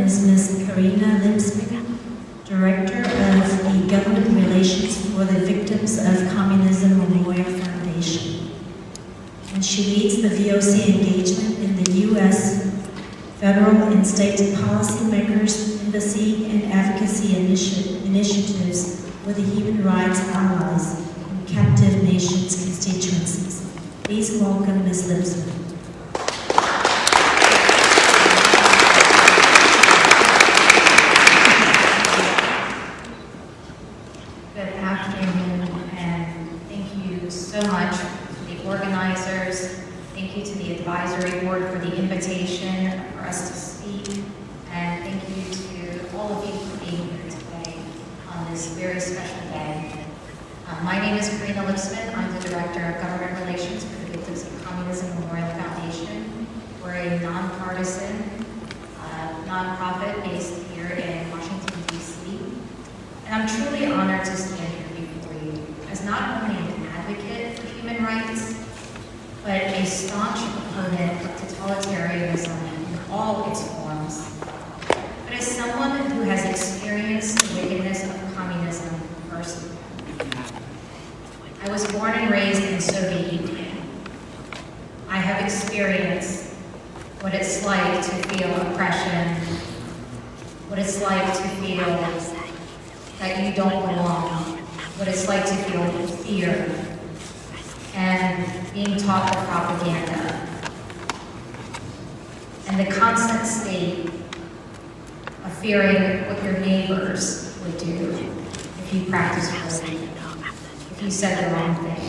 is Ms. Karina Lipsman, Director of the Government Relations for the Victims of Communism Memorial Foundation. And she leads the VOC engagement in the U.S. federal and state policymakers, embassy, and advocacy initiatives with the human rights allies in captive nations' constituencies. Please welcome Ms. Lipsman. Good afternoon, and thank you so much to the organizers. Thank you to the advisory board for the invitation for us to speak, and thank you to all of you for being here today on this very special day. My name is Karina Lipsman. I'm the Director of Government Relations for the Victims of Communism Memorial Foundation. We're a nonpartisan nonprofit based here in Washington, D.C. And I'm truly honored to stand here before you as not only an advocate for human rights, but a staunch opponent of totalitarianism in all its forms, but as someone who has experienced the wickedness of communism firsthand. I was born and raised in Soviet Union. I have experienced what it's like to feel oppression, what it's like to feel that you don't belong, what it's like to feel fear, and being taught the propaganda, and the constant state of fearing what your neighbors would do if you practiced bullying, if you said the wrong thing.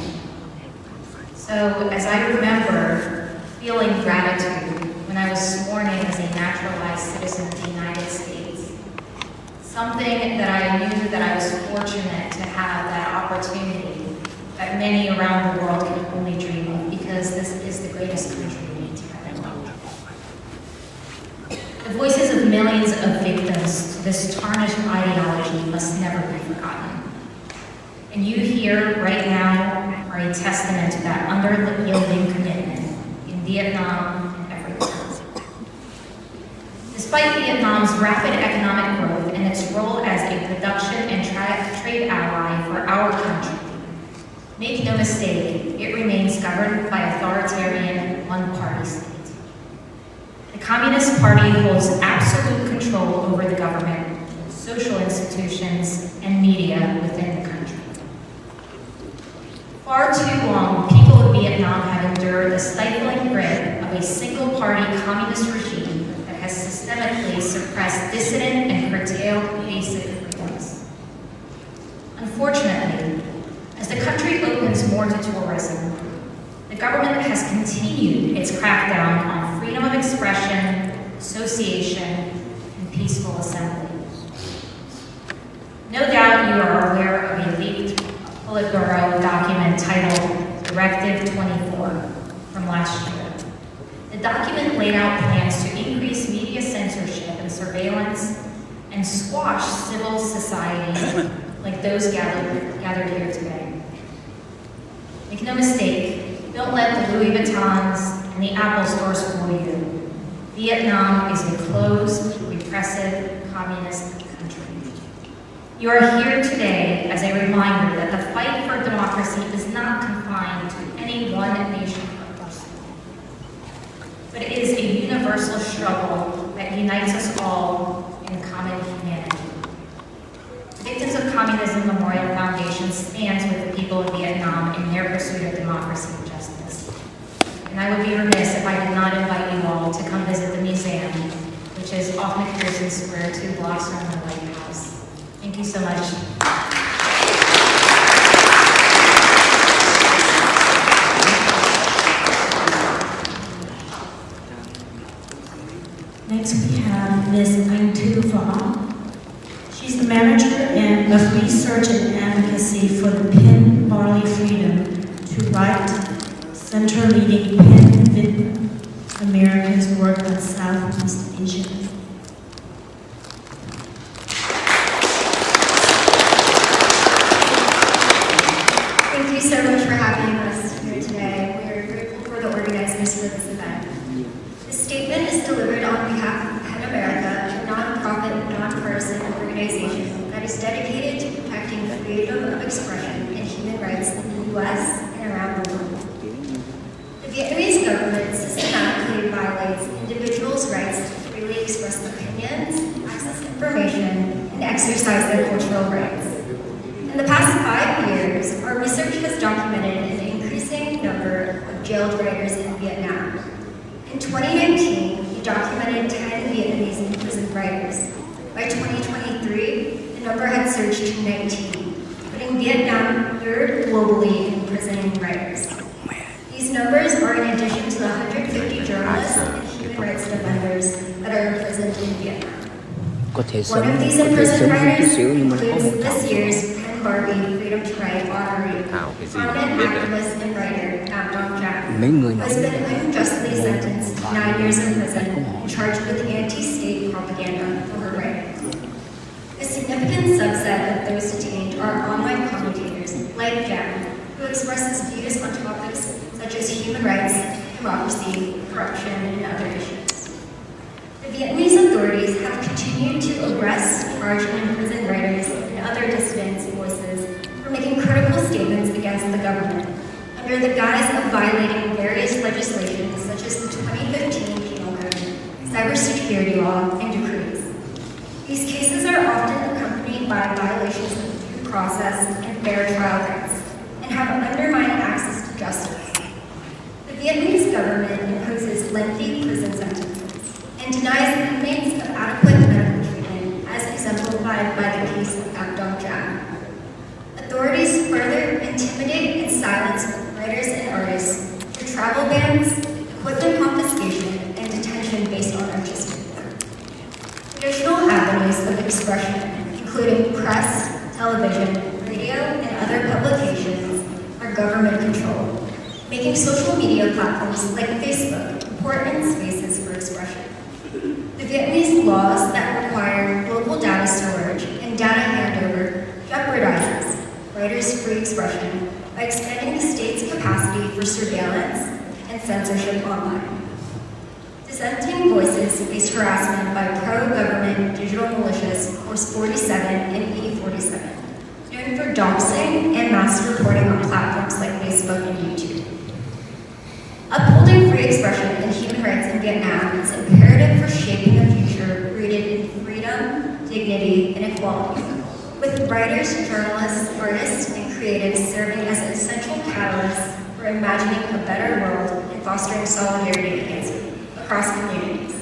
So as I remember feeling gratitude when I was sworn in as a naturalized citizen of the United States, something that I knew that I was fortunate to have that opportunity that many around the world can only dream of, because this is the greatest country we need to ever know. The voices of millions of victims to this tarnished ideology must never be forgotten. And you here right now are a testament to that unyielding commitment in Vietnam and everywhere. Despite Vietnam's rapid economic growth and its role as a production and trade ally for our country, make no mistake, it remains governed by authoritarian one-party state. The Communist Party holds absolute control over the government, social institutions, and media within the country. Far too long, people of Vietnam have endured the stifling grip of a single-party communist regime that has systemically suppressed dissident and curtailed basic freedoms. Unfortunately, as the country opens more to tourism, the government has continued its crackdown on freedom of expression, association, and peaceful assembly. No doubt you are aware of a leaked Politburo document titled Directive 24 from last year. The document laid out plans to increase media censorship and surveillance and squash civil society like those gathered here today. Make no mistake, don't let the Louis Vuittons and the Apple stores fool you. Vietnam is a closed, repressive, communist country. You are here today as a reminder that the fight for democracy is not confined to any one nation or person, but it is a universal struggle that unites us all in common humanity. The Victims of Communism Memorial Foundation stands with the people of Vietnam in their pursuit of democracy and justice. And I would be remiss if I did not invite you all to come visit the museum, which is off McPherson Square, 2 blocks from the White House. Thank you so much. Next we have Ms. Anh Thu Pham. She's the Manager of Research and Advocacy for the PIN Barley Freedom to Right Center, leading PIN Americans work on Southeast Asia. Thank you so much for having us here today. We are grateful for the organizers for this event. This statement is delivered on behalf of PEN America, a organization that is dedicated to protecting freedom of expression and human rights in the U.S. and around the world. The Vietnamese government systematically violates individuals' rights to freely express opinions, access information, and exercise their cultural rights. In the past 5 years, our research has documented an increasing number of jailed writers in Vietnam. In 2019, we documented 10 Vietnamese imprisoned writers. By 2023, the number had surged to 19, putting Vietnam third globally in imprisoning writers. These numbers are in addition to the 150 journalists and human rights defenders that are imprisoned in Vietnam. One of these imprisoned writers includes this year's Penn Barbie Freedom to Write honoree, prominent activist and writer Nam Dong Jang, who has been unjustly sentenced to 9 years in prison and charged with anti-state propaganda for her writing. A significant subset of those detained are online commentators like Jang, who expresses views on topics such as human rights, democracy, corruption, and other issues. The Vietnamese authorities have continued to arrest, charge, and imprison writers and other dissidents' voices for making critical statements against the government, under the guise of violating various legislations such as the 2015 Penal Code, cybersecurity law, and decrees. These cases are often accompanied by violations of due process and fair trial rights, and have undermined access to justice. The Vietnamese government imposes lengthy prison sentences and denies inmates of adequate medical treatment, as exemplified by the case of Nam Dong Jang. Authorities further intimidate and silence writers and artists through travel bans, equipment confiscation, and detention based on artistic work. Traditional avenues of expression, including press, television, radio, and other publications, are government controlled, making social media platforms like Facebook important spaces for expression. The Vietnamese laws that require global data storage and data handover jeopardizes writers' free expression by expanding the state's capacity for surveillance and censorship online. Dissenting voices face harassment by pro-government digital militias Force 47 and E47, known for doxing and mass reporting on platforms like Facebook and YouTube. Upholding free expression and human rights in Vietnam is imperative for shaping a future rooted in freedom, dignity, and equality, with writers, journalists, artists, and creatives serving as essential catalysts for imagining a better world and fostering solidarity across communities.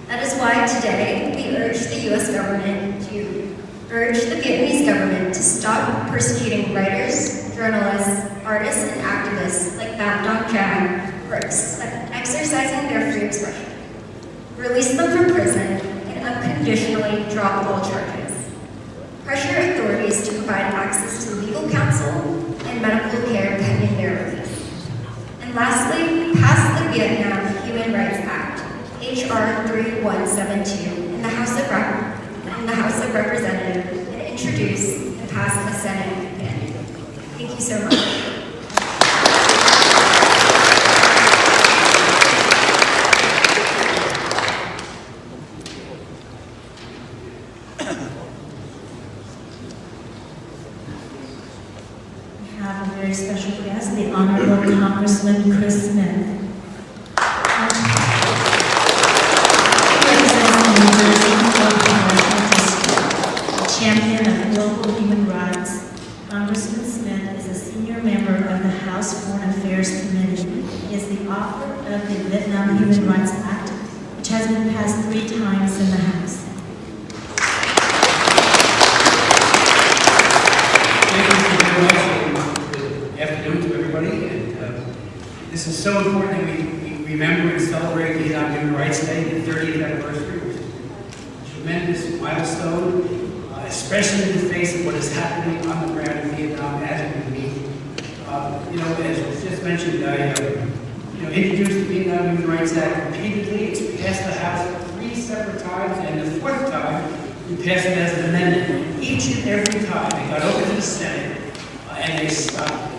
That is why today we urge the U.S. government to urge the Vietnamese government to stop persecuting writers, journalists, artists, and activists like Nam Dong Jang for exercising their free expression, release them from prison, and unconditionally drop all charges. Pressure authorities to provide access to legal counsel and medical care pending their release. And lastly, pass the Vietnam Human Rights Act, H.R. 3172, in the House of Representatives, and introduce and pass the Senate again. Thank you so much. Have a very special guest, the Honorable Congressman Chris Smith. Champion of global human rights, Congressman Smith is a senior member of the House Foreign Affairs Committee. He is the author of the Vietnam Human Rights Act, which has been passed 3 times in the House. Thank you very much. Good afternoon to everybody. And this is so important that we remember and celebrate Vietnam Human Rights Day, the 30th anniversary, which is a tremendous milestone. Especially in the face of what is happening on the ground in Vietnam as we meet. As was just mentioned, I introduced the Vietnam Human Rights Act repeatedly. It's passed the House 3 separate times, and the 4th time, we passed it as an amendment. Each and every time, it got over to the Senate, and they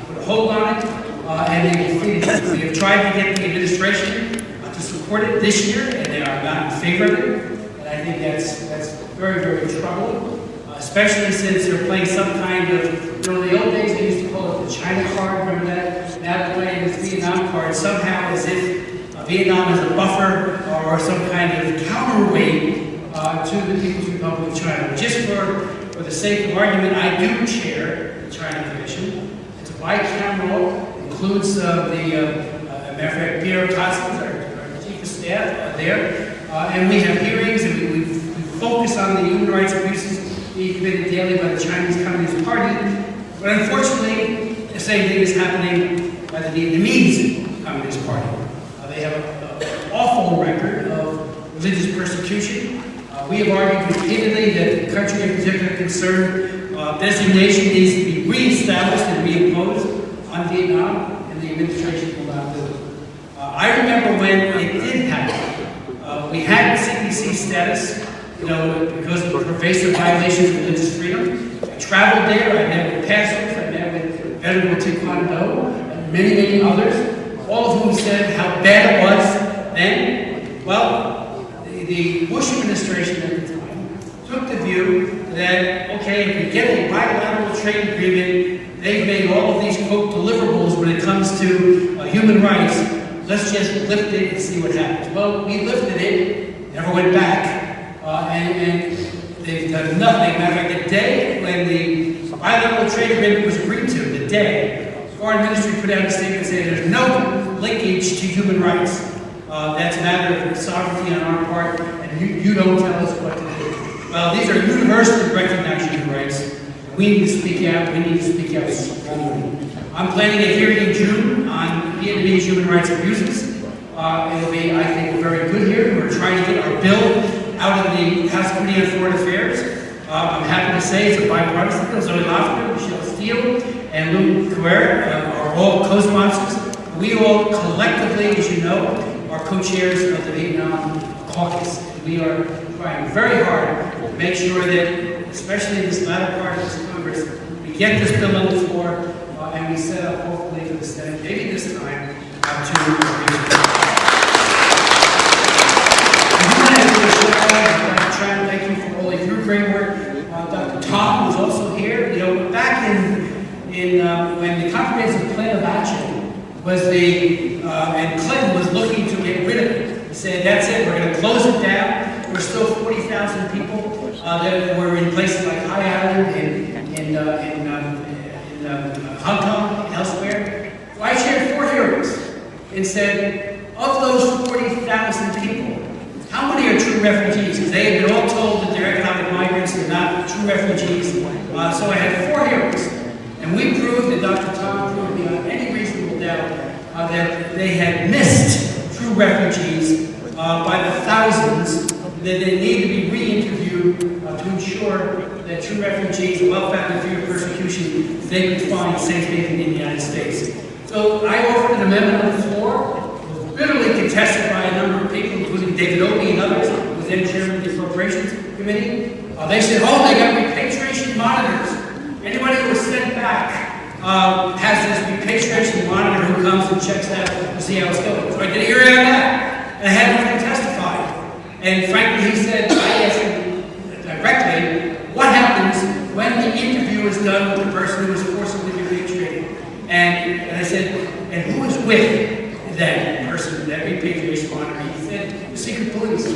put a hold on it, and they defeated it. We have tried to get the administration to support it this year, and they are not in favor of it. And I think that's very, very troubling. especially since they're playing some kind of, in the old days they used to call it the China card, remember that? Now they're playing this Vietnam card, somehow as if Vietnam is a buffer or some kind of counterweight to the People's Republic of China. Just for the sake of argument, I do chair the China Commission. It's a bicameral, includes matter of fact, Pierre Cossins, our chief of staff, there. And we have hearings and we focus on the human rights abuses being committed daily by the Chinese Communist Party. But unfortunately, the same thing is happening by the Vietnamese Communist Party. They have an awful record of religious persecution. We have argued repeatedly that the country in particular concerned designation needs to be reestablished and reimposed on Vietnam, and the administration will not do it. I remember when it did happen. We had CPC status, because of the pervasive violations of religious freedom. I traveled there, I met with pastors, I met with Venerable Taekwondo, and many, many others, all of whom said how bad it was then. Well, the Bush administration at the time took the view that, okay, if we get a bilateral trade agreement, they've made all of these, quote, deliverables when it comes to human rights, let's just lift it and see what happens. Well, we lifted it, never went back, and they've done nothing. Matter of fact, the day when the bilateral trade agreement was agreed to, the day, the Foreign Ministry put out a statement saying there's no linkage to human rights. That's a matter of sovereignty on our part, and you don't tell us what to do. Well, these are universally recognized human rights. We need to speak out. We need to speak out strongly. I'm planning a hearing in June on Vietnamese human rights abuses. It'll be, I think, a very good hearing. We're trying to get our bill out of the House Committee on Foreign Affairs. I'm happy to say it's a bipartisan bill. Zoe Lofgren, Michelle Steele, and Lou Guerre are all co-sponsors. We all collectively, as you know, are co-chairs of the Vietnam caucus. We are trying very hard to make sure that, especially in this latter part of this Congress, we get this bill on the floor and we set up, hopefully, for the Senate, maybe this time, to review it. Thank you for all of your great work. Dr. Tom was also here. Back when the comprehensive plan of action was and Clinton was looking to get rid of it. He said, that's it, we're going to close it down. There were still 40,000 people that were in places like High Island in Hong Kong and elsewhere. So I chaired 4 hearings and said, of those 40,000 people, how many are true refugees? Because they had been all told that they're economic migrants, they're not true refugees. So I had 4 hearings. And we proved, and Dr. Tom proved beyond any reasonable doubt, that they had missed true refugees by the thousands, that they need to be re-interviewed to ensure that true refugees, well-founded fear of persecution, they could find safe haven in the United States. So I offered an amendment on the floor, bitterly contested by a number of people, including David Opie and others, who was then chairman of the Appropriations Committee. They said, oh, they got repatriation monitors. Anybody who was sent back has this repatriation monitor who comes and checks that to see how it's going. So I did a hearing on that, and I had him testify. And frankly, he said, I asked him directly, what happens when the interview is done with the person who was forcibly repatriated? And I said, and who is with that person, that repatriation monitor? He said, the secret police.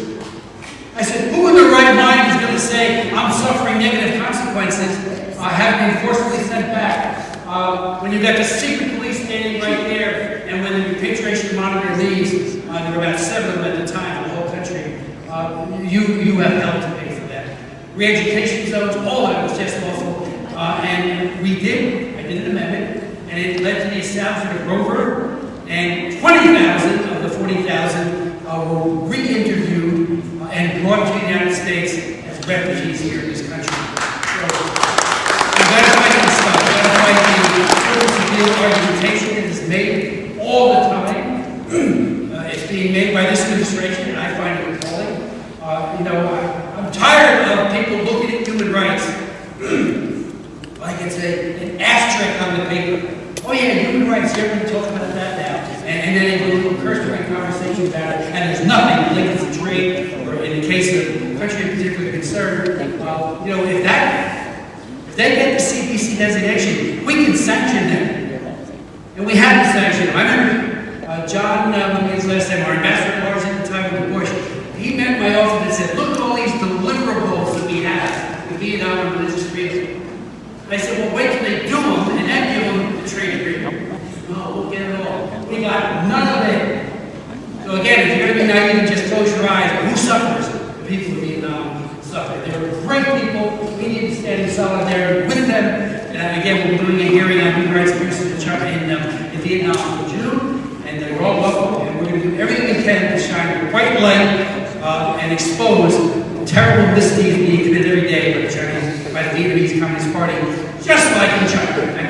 I said, who in their right mind is going to say, I'm suffering negative consequences, having been forcibly sent back? When you've got the secret police standing right there, and when the repatriation monitor leaves, there were about 7 of them at the time in the whole country, you have hell to pay for that. Re-education zones, all of it was just awful. And I did an amendment, and it led to the establishment of Rover, and 20,000 of the 40,000 were re-interviewed and brought to the United States as refugees here in this country. So, we got to fight this stuff. We got to fight the argumentation that is made all the time. It's being made by this administration, and I find it appalling. I'm tired of people looking at human rights like it's an asterisk on the paper. Oh yeah, human rights, everybody talks about that now. And then they do a little cursory conversation about it, and there's nothing linked to trade, or in the case of country in particular concerned, you know, if they get the CPC designation, we can sanction them. And we have to sanction them. I remember John, when was last time, our ambassador at large at the time of the Bush, he met in my office and said, look at all these deliverables that we have with Vietnam and religious freedom. I said, well, wait till they do them and then give them the trade agreement. No, we'll get it all. We got none of it. So again, if you're going to be naive and just close your eyes, who suffers? The people of Vietnam suffer. They were great people. We need to stand in solidarity with them. And again, we're doing a hearing on human rights abuses in Vietnam in June, and they're all welcome. And we're going to do everything we can to shine a bright light and expose terrible misdeeds being committed every day by the Vietnamese Communist Party, just like in China. Thank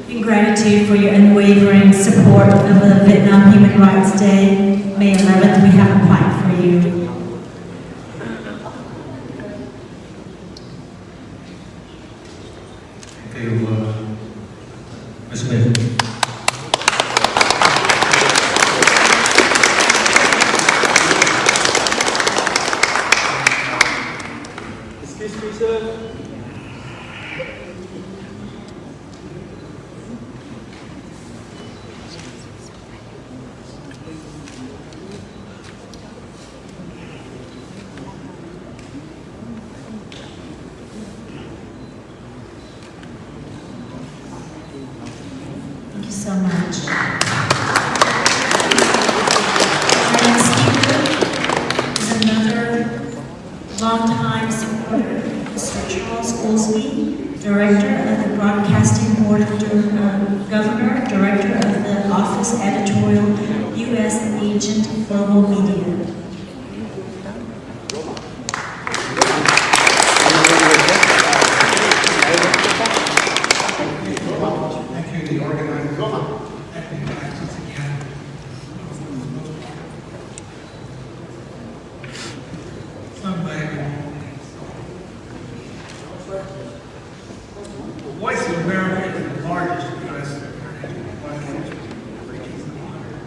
you. In gratitude for your unwavering support of the Vietnam Human Rights Day, May 11th, we have a plaque for you. Thank you, Ms. Smith. Excuse me, sir. Thank you so much. Our next speaker is another longtime supporter, Mr. Charles Goolsbee, Director of the Broadcasting Board of Governor, Director of the Office Editorial, U.S. Agent Global Media. Voice of America is the largest U.S. broadcaster.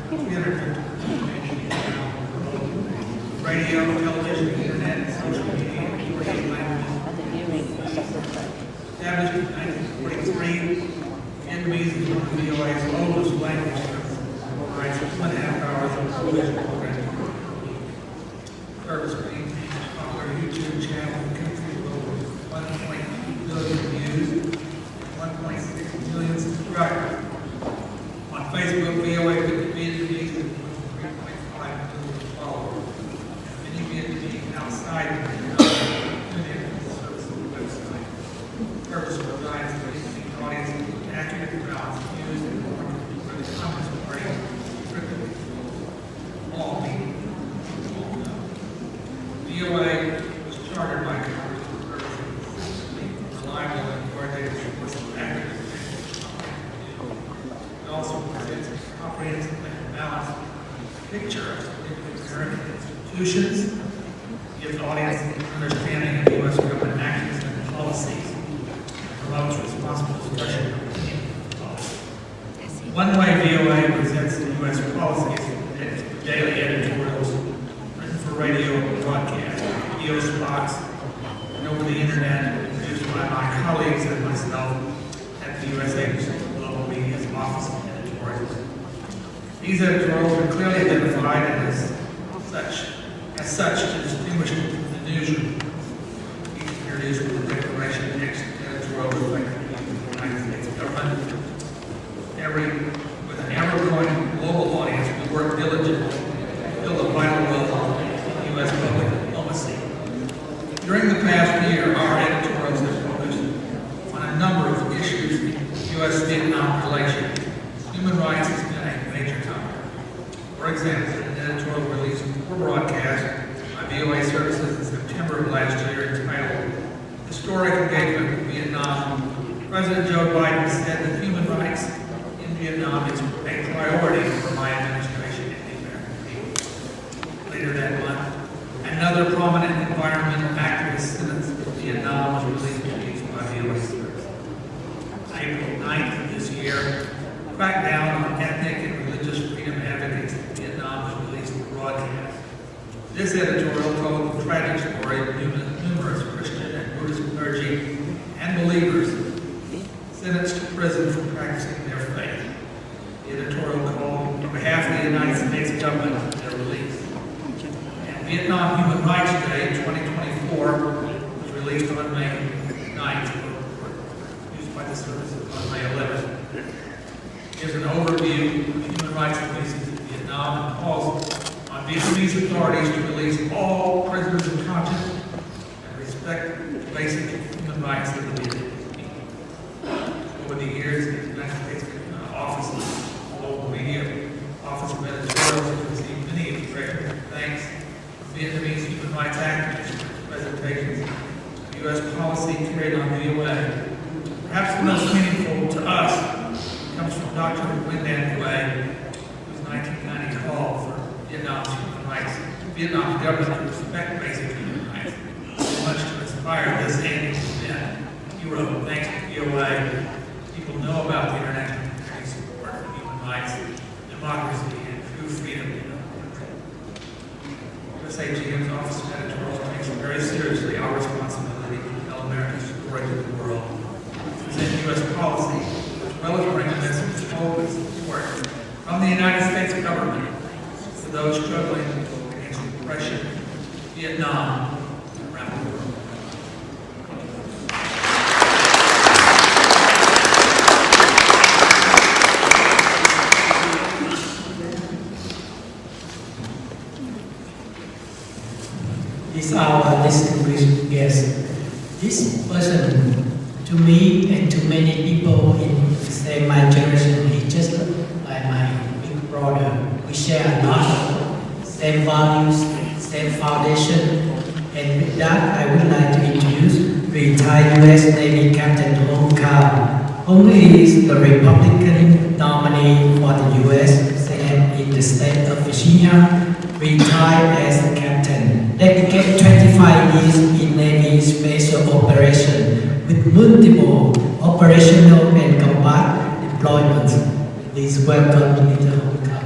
350 radio, television, internet, social media, 48 languages. Established in 1943, Vietnamese is one of VOA's oldest language services. Provides 2.5 hours of television programming. Service maintains a popular YouTube channel in the country with over 1.2 billion views, 1.6 million subscribers. On Facebook, VOA Vietnamese has 3.5 million followers. Many Vietnamese outside of Vietnam tune in to the service's website. Service provides the Vietnamese audience with accurate and balanced news and information for the Communist Party, strictly all media. VOA was chartered by Congress for purposes reliable and coordinated reports of accurate information. It also presents a comprehensive and balanced picture of significant American institutions, gives audience an understanding of U.S. government actions and policies, and promotes responsible discussion of opinion policy. One way VOA presents the U.S. policies is daily editorials written for radio and broadcast, video spots, and over the internet, produced by my colleagues and myself at the U.S. Agency for Global Media's Office of Editorials. These editorials are clearly identified as such to distinguish the newsroom. Each produced with a declaration next editorial reflecting the United States government. With an ever-growing global audience, we work diligently to build a vital role in U.S. public diplomacy. During the past year, our editorials have focused on a number of issues in U.S.-Vietnam relations. Human rights has been a major topic. For example, an editorial released for broadcast by VOA services in September of last year entitled Historic Engagement with Vietnam, President Joe Biden said that human rights in Vietnam is a priority for my administration and the American people. Later that month, another prominent environmental activist sentence in Vietnam was released by VOA services. On April 9th of this year, crackdown on ethnic and religious freedom advocates in Vietnam was released for broadcast. This editorial told the tragic story of numerous Christian and Buddhist clergy and believers sentenced to prison for practicing their faith. The editorial called on behalf of the United States government for their release. And Vietnam Human Rights Day 2024 was released on May 9th, or used by the services on May 11th. Here's an overview of human rights abuses in Vietnam and calls on Vietnamese authorities to release all prisoners of conscience and respect basic human rights of the Vietnamese people. Over the years, the United States offices, local media, Office of Editorials have received many expressions of thanks from Vietnamese human rights activists for presentations of U.S. policy carried on VOA. Perhaps the most meaningful to us comes from Dr. Nguyen Van Quay, whose 1990 call for Vietnam's human rights, Vietnam's government to respect basic human rights, so much to inspire this annual event. He wrote, "Thanks to VOA, people know about the international community's support for human rights, democracy, and true freedom in our country." USAGM's Office of Editorials takes very seriously our responsibility to tell America's story to the world, present U.S. policy, as well as bring a message of hope and support from the United States government to those struggling against oppression, Vietnam, and around the world. Is our distinguished guest. This person, to me and to many people in the same my generation, he just like my big brother. We share a lot of same values, same foundation, and with that, I would like to introduce retired U.S. Navy Captain Hong Kao, who is the Republican nominee for the U.S. Senate in the state of Virginia, retired as a captain, dedicated 25 years in Navy special operation with multiple operational and combat deployments. Please welcome Mr. Hong Kao.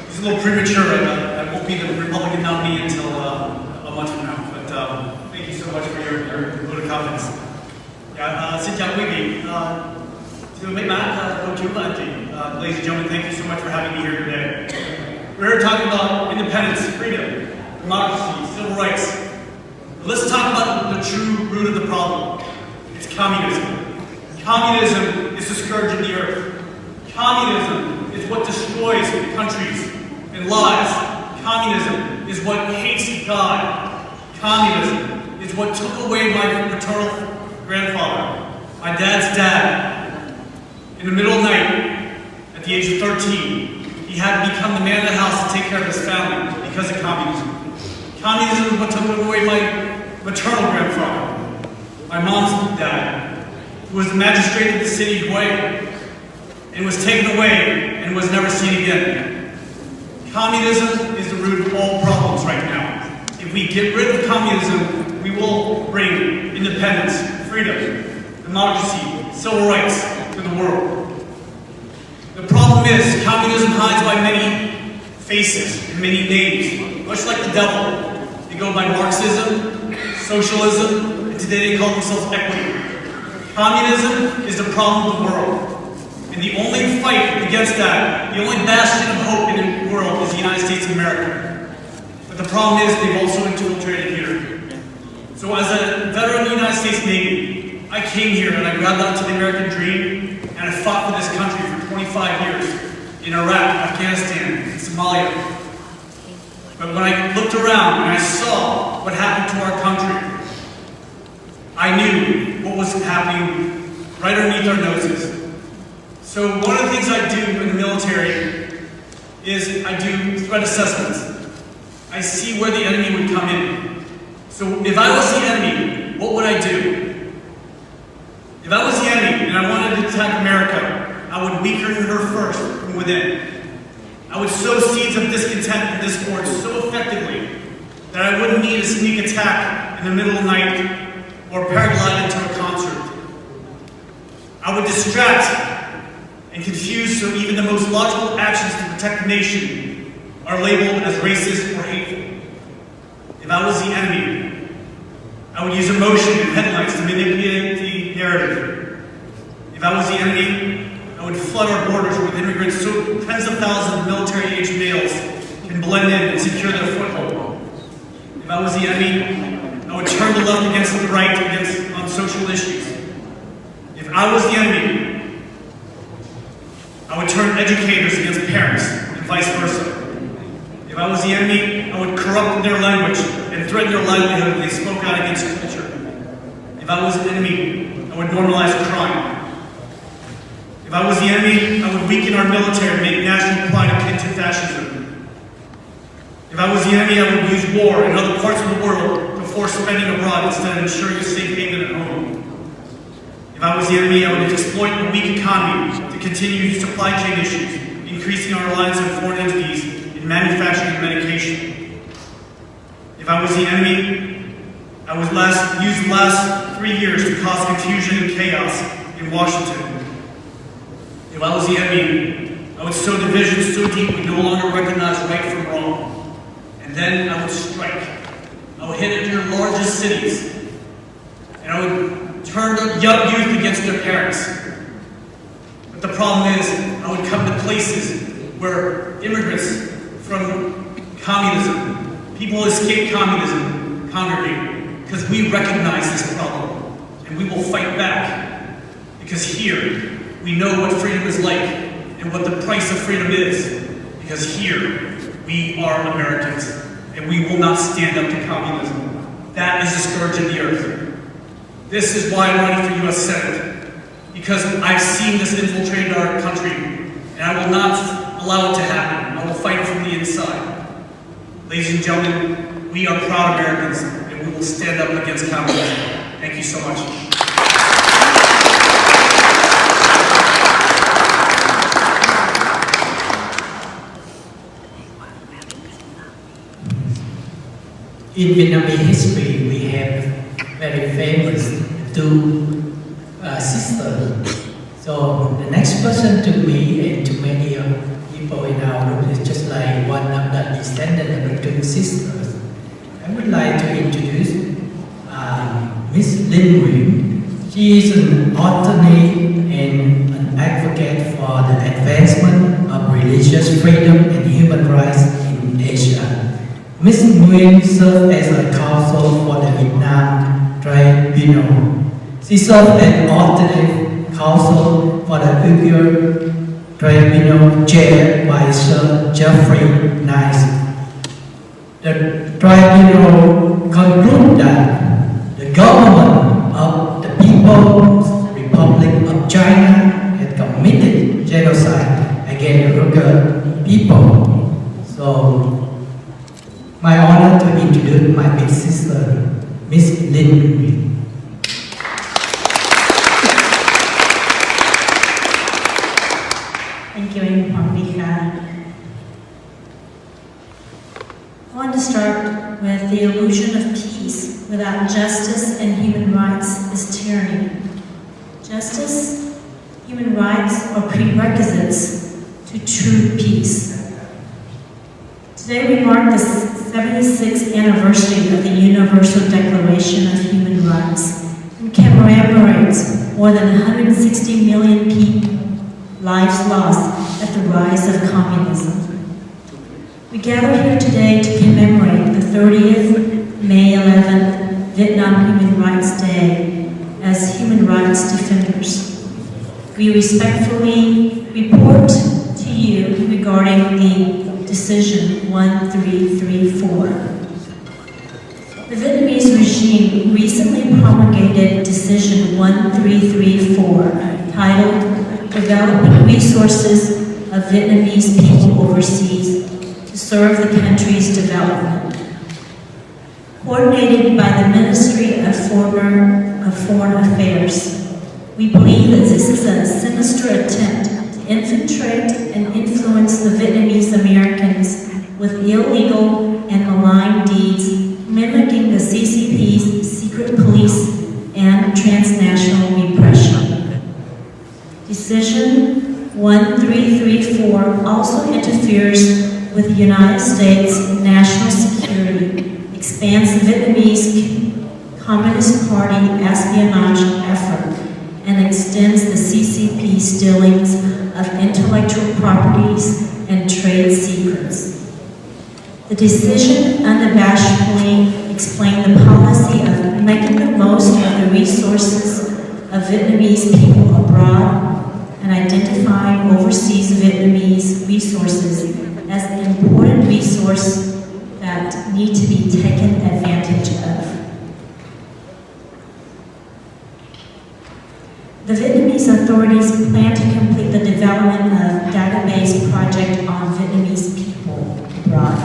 It's a little premature. I won't be the Republican nominee until a month from now. But thank you so much for your vote of confidence. Xin chào quý vị. Thưa mấy bác, cô chú và anh chị. Ladies and gentlemen, thank you so much for having me here today. We're here talking about independence, freedom, democracy, civil rights. But let's talk about the true root of the problem. It's communism. Communism is the scourge of the earth. Communism is what destroys countries and lives. Communism is what hates God. Communism is what took away my maternal grandfather, my dad's dad. In the middle of the night, at the age of 13, he had to become the man of the house to take care of his family because of communism. Communism is what took away my maternal grandfather, my mom's dad, who was the magistrate of the city of Hue, and was taken away and was never seen again. Communism is the root of all problems right now. If we get rid of communism, we will bring independence, freedom, democracy, civil rights to the world. The problem is, communism hides by many faces and many names, much like the devil. They go by Marxism, socialism, and today they call themselves equity. Communism is the problem of the world. And the only fight against that, the only bastion of hope in the world is the United States of America. But the problem is they've also infiltrated here. So as a veteran of the United States Navy, I came here and I grabbed onto the American dream and I fought for this country for 25 years in Iraq, Afghanistan, and Somalia. But when I looked around and I saw what happened to our country, I knew what was happening right underneath our noses. So one of the things I do in the military is I do threat assessments. I see where the enemy would come in. So if I was the enemy, what would I do? If I was the enemy and I wanted to attack America, I would weaken her first from within. I would sow seeds of discontent and discord so effectively that I wouldn't need a sneak attack in the middle of the night or paraglide into a concert. I would distract and confuse so even the most logical actions to protect the nation are labeled as racist or hateful. If I was the enemy, I would use emotion and headlines to manipulate the narrative. If I was the enemy, I would flood our borders with immigrants so tens of thousands of military-aged males can blend in and secure their foothold. If I was the enemy, I would turn the left against the right on social issues. If I was the enemy, I would turn educators against parents and vice versa. If I was the enemy, I would corrupt their language and threaten their livelihood if they spoke out against culture. If I was the enemy, I would normalize crime. If I was the enemy, I would weaken our military and make national pride akin to fascism. If I was the enemy, I would use war in other parts of the world to force spending abroad instead of ensuring a safe haven at home. If I was the enemy, I would exploit a weak economy to continue supply chain issues, increasing our reliance on foreign entities in manufacturing medication. If I was the enemy, I would use the last 3 years to cause confusion and chaos in Washington. If I was the enemy, I would sow division so deep we no longer recognize right from wrong. And then I would strike. I would hit at your largest cities. And I would turn the young youth against their parents. But the problem is, I would come to places where immigrants from communism, people who escaped communism, congregate. Because we recognize this problem. And we will fight back. Because here, we know what freedom is like and what the price of freedom is. Because here, we are Americans and we will not stand up to communism. That is the scourge of the earth. This is why I'm running for U.S. Senate. Because I've seen this infiltrate our country and I will not allow it to happen. I will fight from the inside. Ladies and gentlemen, we are proud Americans and we will stand up against communism. Thank you so much. In Vietnamese history, we have very famous two sisters. So the next person to me and to many people in our room is just like one of the descendants of the two sisters. I would like to introduce Miss Nhân Quyền. She is an attorney and an advocate for the advancement of religious freedom and human rights in Asia. Ms. Nguyen served as a counsel for the Vietnam Tribunal. She served as alternate counsel for the Uyghur Tribunal chaired by Sir Jeffrey Nice. The tribunal concluded that the government of the People's Republic of China had committed genocide against the Uyghur people. So, my honor to introduce my big sister, Miss Nhân Quyền. Thank you, Pamika. I want to start with the illusion of peace without justice and human rights is tyranny. Justice, human rights are prerequisites to true peace. Today we mark the 76th anniversary of the Universal Declaration of Human Rights and commemorates more than 160 million people, lives lost at the rise of communism. We gather here today to commemorate the 30th May 11th Vietnam Human Rights Day as human rights defenders. We respectfully report to you regarding the Decision 1334. The Vietnamese regime recently promulgated Decision 1334, titled Developing Resources of Vietnamese People Overseas to Serve the Country's Development. Coordinated by the Ministry of Foreign Affairs, we believe that this is a sinister attempt to infiltrate and influence the Vietnamese Americans with illegal and malign deeds war also interferes with the United States national security, expands the Vietnamese Communist Party espionage effort, and extends the CCP stealings of intellectual properties and trade secrets. The decision unabashedly explained the policy of making the most of the resources of Vietnamese people abroad and identifying overseas Vietnamese resources as an important resource that need to be taken advantage of. The Vietnamese authorities plan to complete the development of database project on Vietnamese people abroad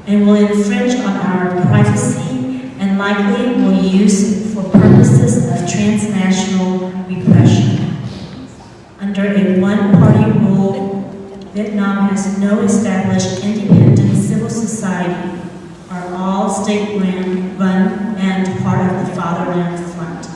and will infringe on our privacy and likely will use for purposes of transnational repression. Under a one-party rule, Vietnam has no established independent civil society, are all state-run and part of the Fatherland Front.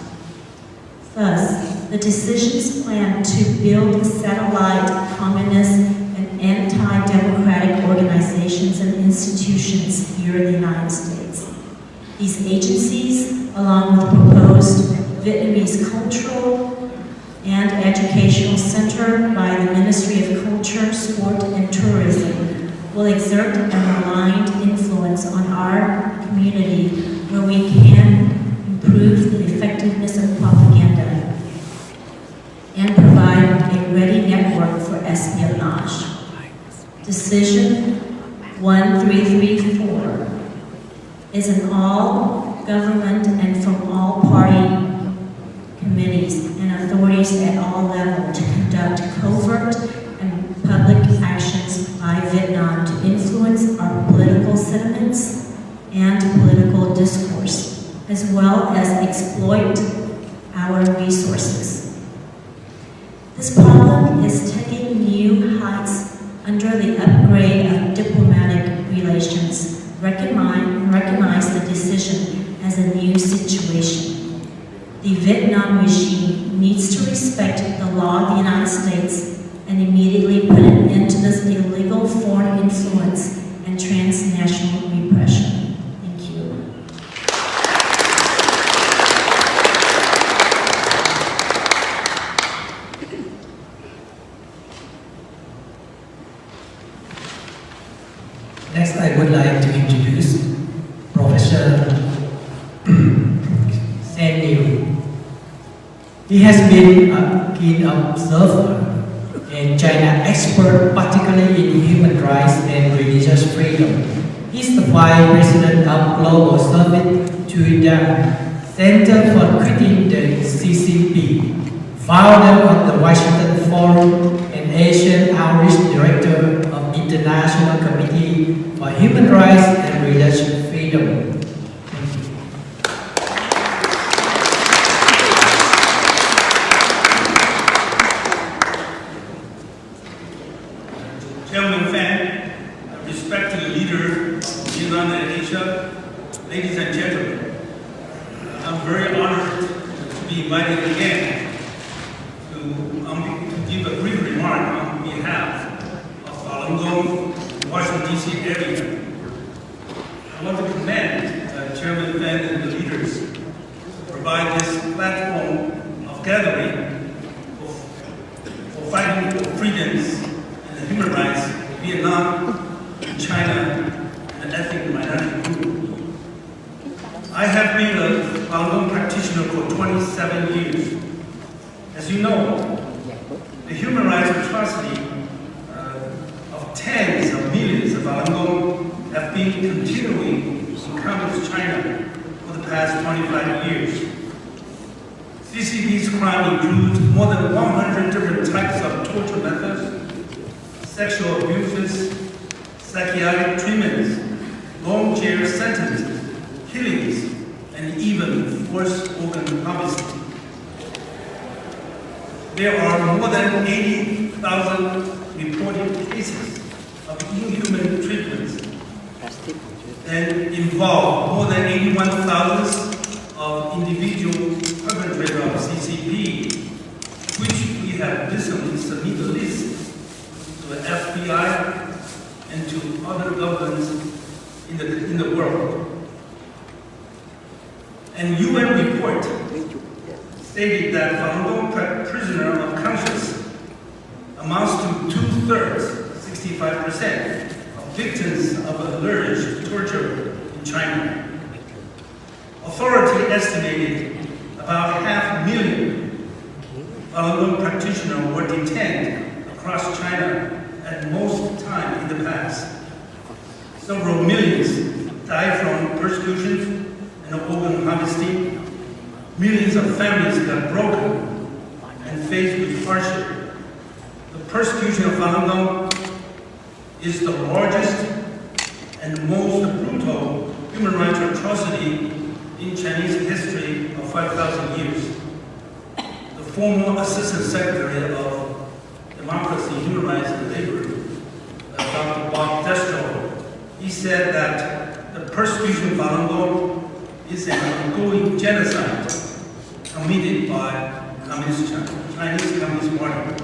Thus, the decisions plan to build satellite communist and anti-democratic organizations and institutions here in the United States. These agencies, along with proposed Vietnamese Cultural and Educational Center by the Ministry of Culture, Sport, and Tourism, will exert a malign influence on our community where we can improve the effectiveness of propaganda and provide a ready network for espionage. Decision 1334 is an all-government and from all-party committees and authorities at all levels to conduct covert and public actions by Vietnam to influence our political sentiments and political discourse, as well as exploit our resources. This problem is taking new heights under the upgrade of diplomatic relations. Recognize the decision as a new situation. The Vietnam regime needs to respect the law of the United States and immediately put an end to this illegal foreign influence and transnational repression. Thank you. Next, I would like to introduce Professor Sanil. He has been a keen observer and China expert, particularly in human rights and religious freedom. He is the Vice President of Global Service Chuidang Center for Critiquing the CCP, founder of the Washington Forum and Asian Outreach Director of International Committee for Human Rights and Religious Freedom. Thank you. Chairman Fan, respected leader of Vietnam and Asia, ladies and gentlemen, I'm very honored to be invited again to give a brief remark on behalf of Falun Gong, Washington, D.C. area. I want to commend Chairman Fan and the leaders to provide this platform of gathering for fighting for freedoms and the human rights in Vietnam, China, and ethnic minority group. I have been a Falun Gong practitioner for 27 years. As you know, the human rights atrocity of tens of millions of Falun Gong have been continuing in Communist China for the past 25 years. CCP's crime includes more than 100 different types of torture methods, sexual abuses, psychiatric treatments, long jail sentences, killings, and even forced organ harvesting. There are more than 80,000 reported cases of inhuman treatments and involve more than 81,000 of individual perpetrators of CCP, which we have recently submitted a list to the FBI, and to other governments in the world. An UN report stated that Falun Gong prisoner of conscience amounts to 2/3, 65%, of victims of alleged torture in China. Authorities estimated about 500,000 Falun Gong practitioners were detained across China at most time in the past. Several millions died from persecution and organ harvesting. Millions of families got broken and faced with hardship. The persecution of Falun Gong is the largest and most brutal human rights atrocity in Chinese history of 5,000 years. The former Assistant Secretary of Democracy, Human Rights and Labor, Dr. Bob Destro, he said that the persecution of Falun Gong is an ongoing genocide committed by Chinese Communist Party.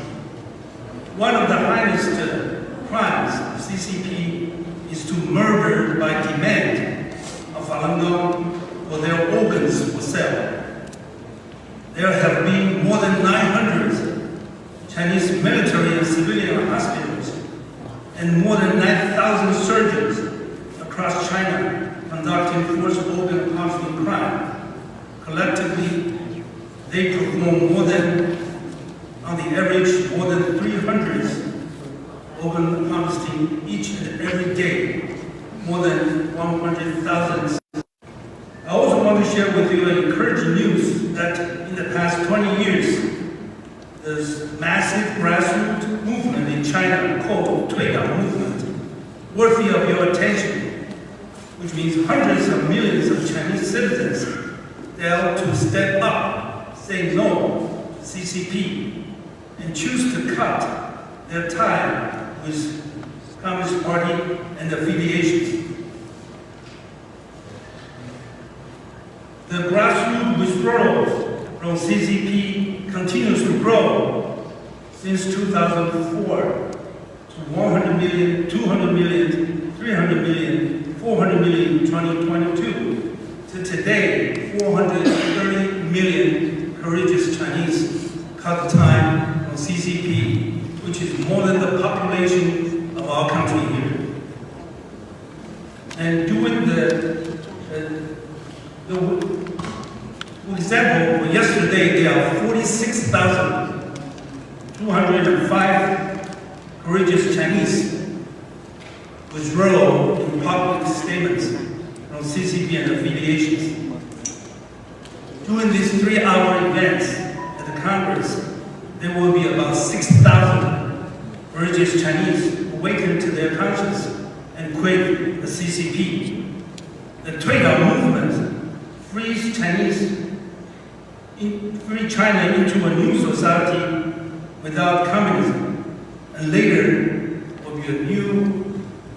One of the highest crimes of CCP is to murder by demand of Falun Gong or their organs for sale. There have been more than 900 Chinese military and civilian hospitals and more than 9,000 surgeons across China conducting forced organ harvesting crime. Collectively, they perform on the average, more than 300 organ harvesting each and every day, more than 100,000. I also want to share with you an encouraging news that in the past 20 years, there's massive grassroots movement in China called Tuidang movement, worthy of your attention, which means hundreds of millions of Chinese citizens dare to step up, say no to CCP, and choose to cut their tie with Communist Party and affiliations. The grassroots withdrawals from CCP continues to grow since 2004 to 100 million, 200 million, 300 million, 400 million in 2022. To today, 430 million courageous Chinese cut time on CCP, which is more than the population of our country here. And doing for example, yesterday there are 46,205 courageous Chinese withdrawal in public statements from CCP and affiliations. During these 3-hour events at the Congress, there will be about 6,000 courageous Chinese awaken to their conscience and quit the CCP. The Tuidang movement frees free China into a new society without communism, and later will be a new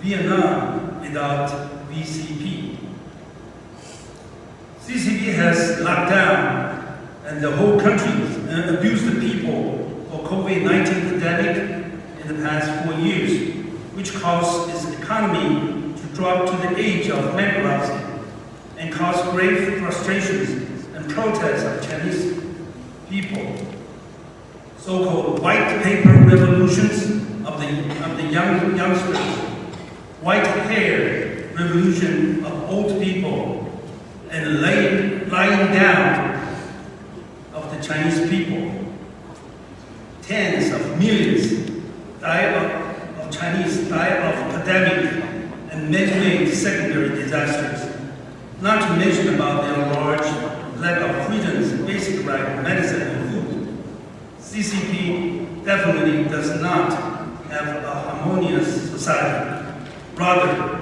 Vietnam without VCP. CCP has locked down and the whole country and abused the people for COVID-19 pandemic in the past 4 years, which caused its economy to drop to the edge of bankruptcy and caused grave frustrations and protests of Chinese people. So-called white paper revolutions of the youngsters, white hair revolution of old people, and lying down of the Chinese people. Tens of millions of Chinese die of pandemic and man-made secondary disasters. Not to mention about their large lack of freedoms, basic right, medicine, and food. CCP definitely does not have a harmonious society. Rather,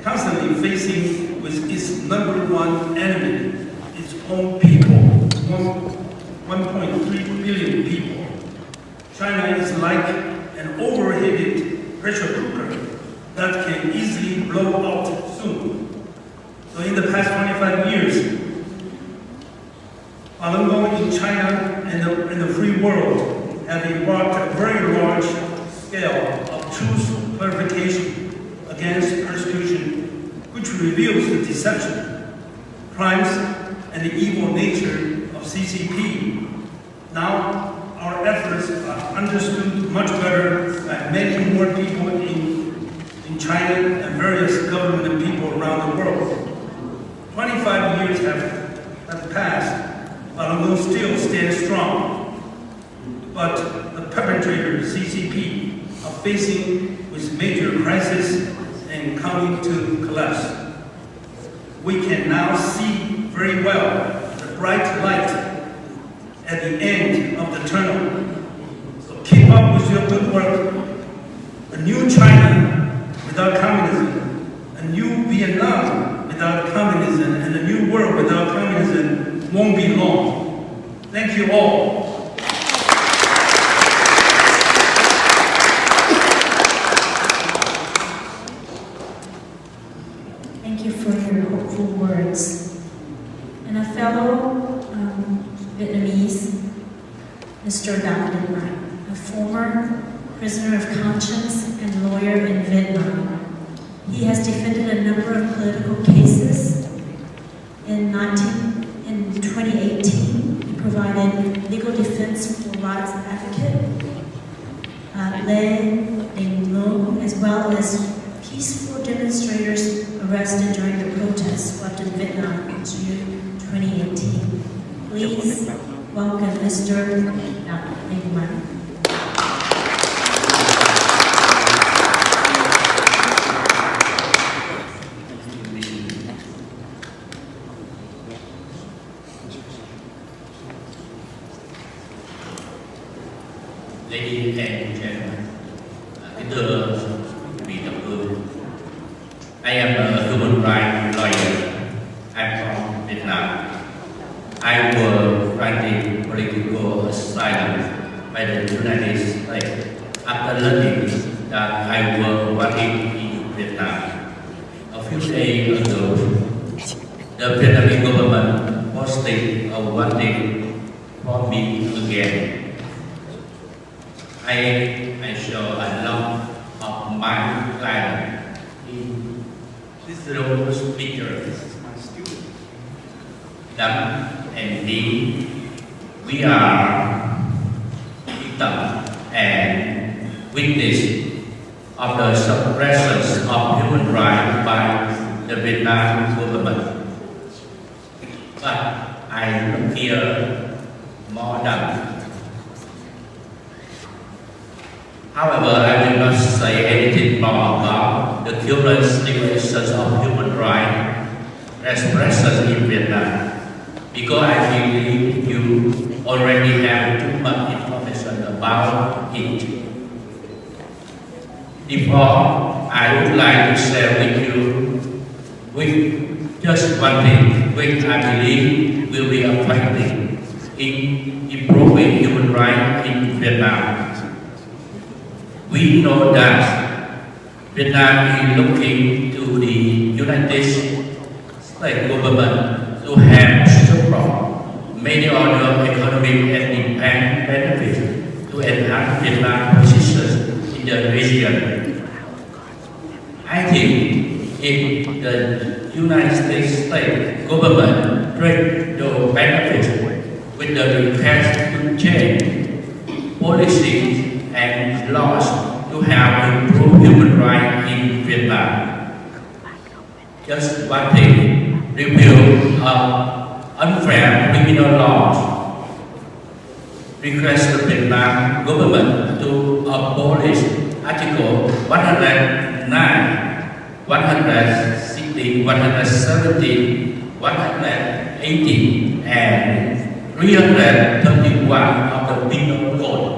constantly facing with its number one enemy, its own people, 1.3 billion people. China is like an overheated pressure cooker that can easily blow out soon. So in the past 25 years, Falun Gong in China and the free world have embarked a very large scale of truth clarification against persecution, which reveals the deception, crimes, and the evil nature of CCP. Now, our efforts are understood much better by many more people in China and various government and people around the world. 25 years have passed, but we still stand strong. But the perpetrators, CCP, are facing with major crisis and coming to collapse. We can now see very well the bright light at the end of the tunnel. So keep up with your good work. A new China without communism, a new Vietnam without communism, and a new world without communism won't be long. Thank you all. Thank you for your hopeful words. And a fellow Vietnamese, Mr. Đặng Đình Mạnh, a former prisoner of conscience and lawyer in Vietnam. He has defended a number of political cases. In 2018, he provided legal defense for rights advocate Lê Đình Long, as well as peaceful demonstrators arrested during the protests swept in Vietnam in June 2018. Please welcome Mr. Đặng Đình Mạnh. Ladies and gentlemen, kính thưa vị tập hương, I am a human rights lawyer. I'm from Vietnam. I was granted political asylum by the United States after learning that I was wanted in Vietnam. A few days ago, the Vietnamese government posted a wanted for me again. I show a lot of my client in this little picture. Them and me, we are victim and witness of the suppression of human rights by the Vietnam government. But I look here more than. However, I will not say anything more about the current situation of human rights expression in Vietnam, because I believe you already have too much information about it. Therefore, I would like to share with you with just one thing which I believe will be effective in improving human rights in Vietnam. We know that Vietnam is looking to the United States government to have support many other economic and benefits to enhance Vietnam's position in the region. I think if the United States government trade those benefits with the request to change policies and laws to help improve human rights in Vietnam. Just one thing, repeal of unfair criminal laws. Request the Vietnam government to abolish Article 109, 160, 170, 180, and 331 of the Penal Code.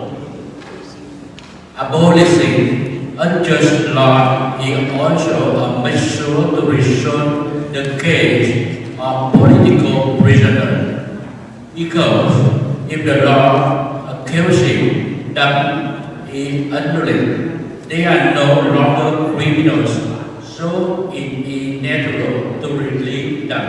Abolishing unjust law is also a measure to resolve the case of political prisoners. Because if the law accusing them is unvalid, they are no longer criminals, so it is natural to release them.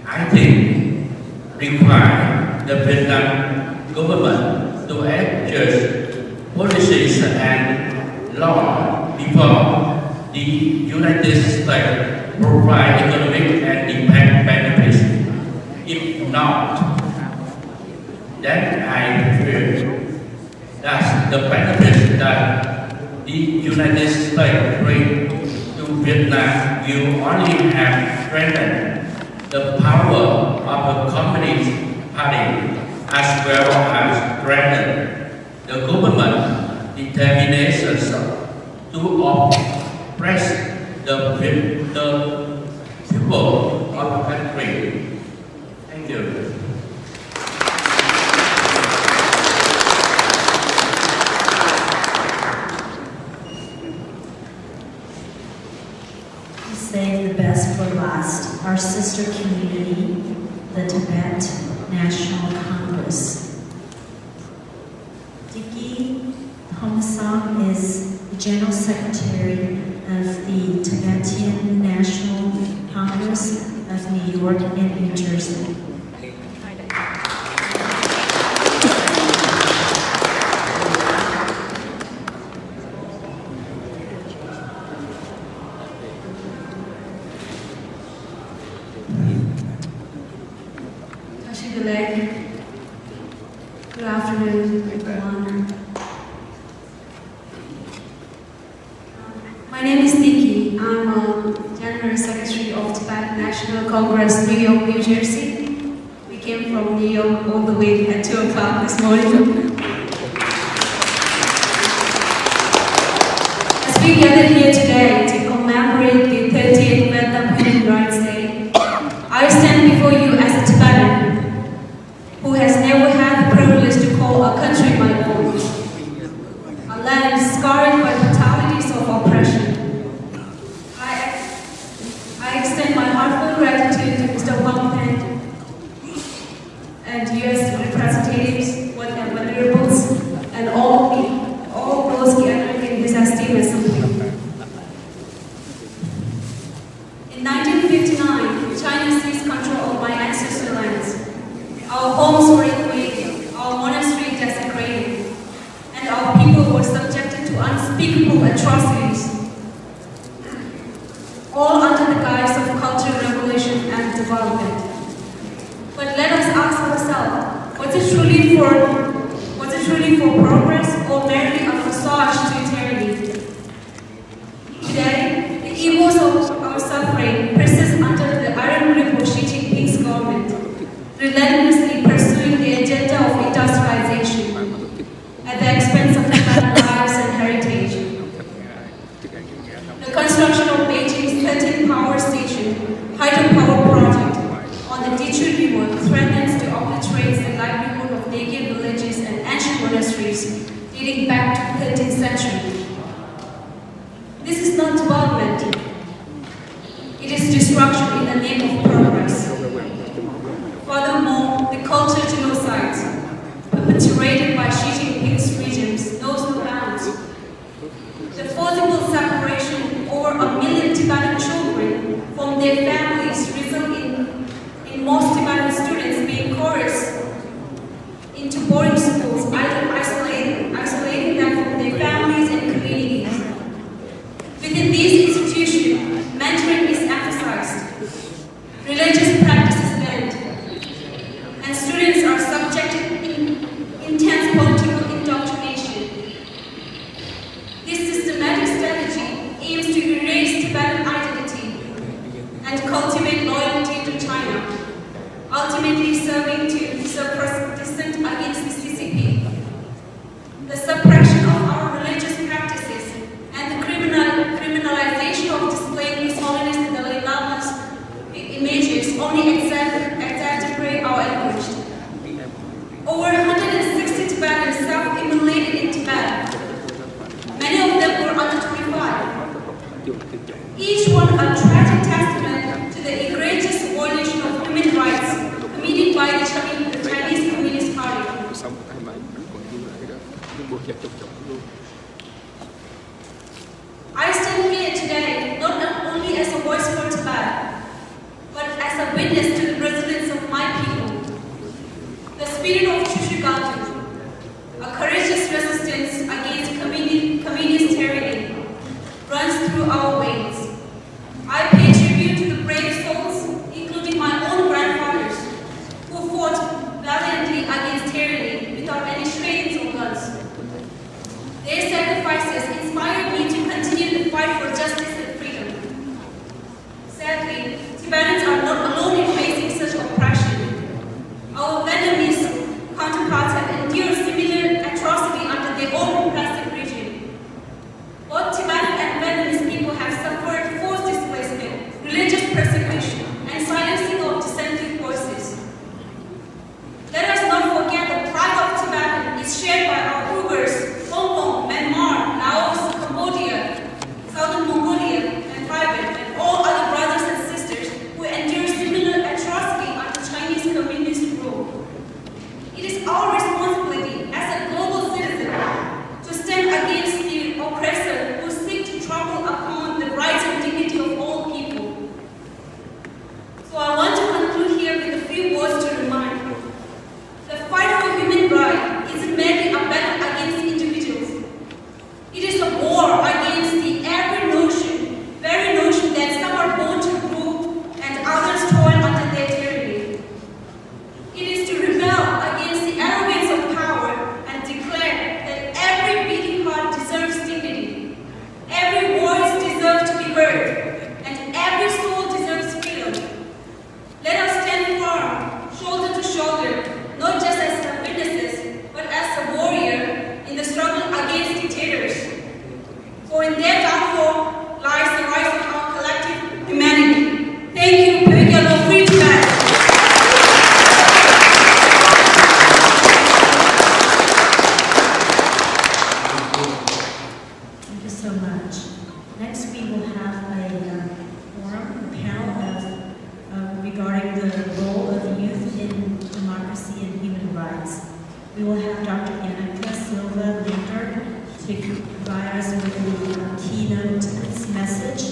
I think require the Vietnam government to adjust policies and law before the United States provide economic and impact benefits. If not, then I fear that the benefits that the United States bring to Vietnam will only have strengthened the power of the Communist Party as well as strengthened the government determination to oppress the people of the country. Thank you. To save the best for last, our sister community, the Tibet National Congress. Diki Thomasam is the General Secretary of the Tibetan National Congress of New York and New Jersey. Good afternoon, everyone. My name is Nikki. I'm General Secretary of Tibetan National Congress, New York, New Jersey. We came from New York all the way at 2 o'clock this morning. As we gather here today to commemorate the 30th Vietnam Human Rights Day, I stand before you as a Tibetan who has never had the privilege to call our country my own, a land scarred by brutalities of oppression. I extend my heartfelt gratitude to Mr. Wang Pen and U.S. representatives, venerables, and all those gathered in this esteemed assembly. In 1959, China seized control of my ancestral lands. Our homes were invaded, our monasteries desecrated, and our people were subjected to unspeakable atrocities, all under the guise of cultural revolution and development. But let us ask ourselves, was it truly for progress or merely a passage to eternity? Today, the evils of our suffering persist under the iron grip of Xi Jinping's government, relentlessly pursuing the agenda of industrialization at the expense of human lives and heritage. The construction of Beijing's 13th power station hydropower project on the Dichu River threatens to obliterate the livelihood of naked villages and ancient monasteries dating back to the 13th century. This is not development. It is destruction in the name of progress. Furthermore, the cultural genocides perpetrated by Xi Jinping's regimes knows no bounds. The forcible separation over 1 million Tibetan children from their families result in most Tibetan students being coerced into boarding schools, either isolating them from their families and communities. Within these institutions, mentoring is emphasized, religious practice is banned, and students are subjected to intense political indoctrination. This systematic strategy aims to erase Tibetan identity and cultivate loyalty to China, ultimately serving to suppress dissent against the CCP. The suppression of our religious practices and the criminalization of displaying His Holiness the Dalai Lama's images only exacerbate our anguish. Over 160 Tibetans self-immolated in Tibet. Many of them were under 25. Each one a tragic testament to the egregious violation of human rights committed by the Chinese Communist Party. I stand here today not only as a voice for Tibet, but as a witness to the resilience of my people. The spirit of Chushu Galtung through our veins. I pay tribute to the brave souls, including my own grandfathers, who fought valiantly against tyranny without any trainings or guns. Their sacrifices inspired me to continue the fight for justice and freedom. Sadly, Tibetans are not alone in facing such oppression. Our Vietnamese counterparts have endured similar atrocity under their own repressive regime. Both Tibetan and Vietnamese people have suffered forced displacement, religious persecution, and silencing of dissenting voices. Let us not forget the pride of Tibetan is shared by our Uyghurs, Hong Kong, Myanmar, Laos, Cambodia, Southern Mongolia, and Tibet, and all other brothers and sisters who endure similar atrocity under Chinese communist rule. It is our responsibility as a global citizen to stand against the oppressor who seek to trample upon the rights and dignity of all people. So I want to conclude here with a few words to remind you. The fight for human rights isn't merely a battle against individuals. It is a war against the very notion that some are born to rule and others toil under their tyranny. It is to rebel against the arrogance of power and declare that every beating heart deserves dignity, every voice deserves to be heard, and every soul deserves freedom. Let us stand firm, shoulder to shoulder, not just as witnesses, but as a warrior in the struggle against dictators. For in their downfall lies the rise of our collective humanity. Thank you, Pavilion Free Tibet. Thank you so much. Next, we will have a forum, a panel regarding the role of youth in democracy and human rights. We will have Dr. Annika Silva Linder to provide us with the keynote message,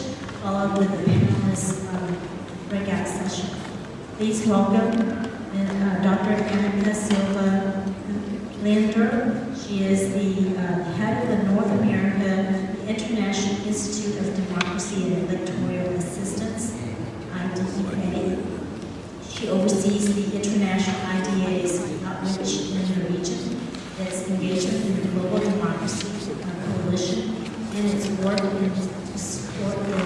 followed with the panelist breakout session. Please welcome Dr. Annika Silva Linder. She is the head of the North America International Institute of Democracy and Electoral Assistance, IDEA. She oversees the international IDA's outreach in the region, its engagement in the Global Democracy Coalition, and its work to support the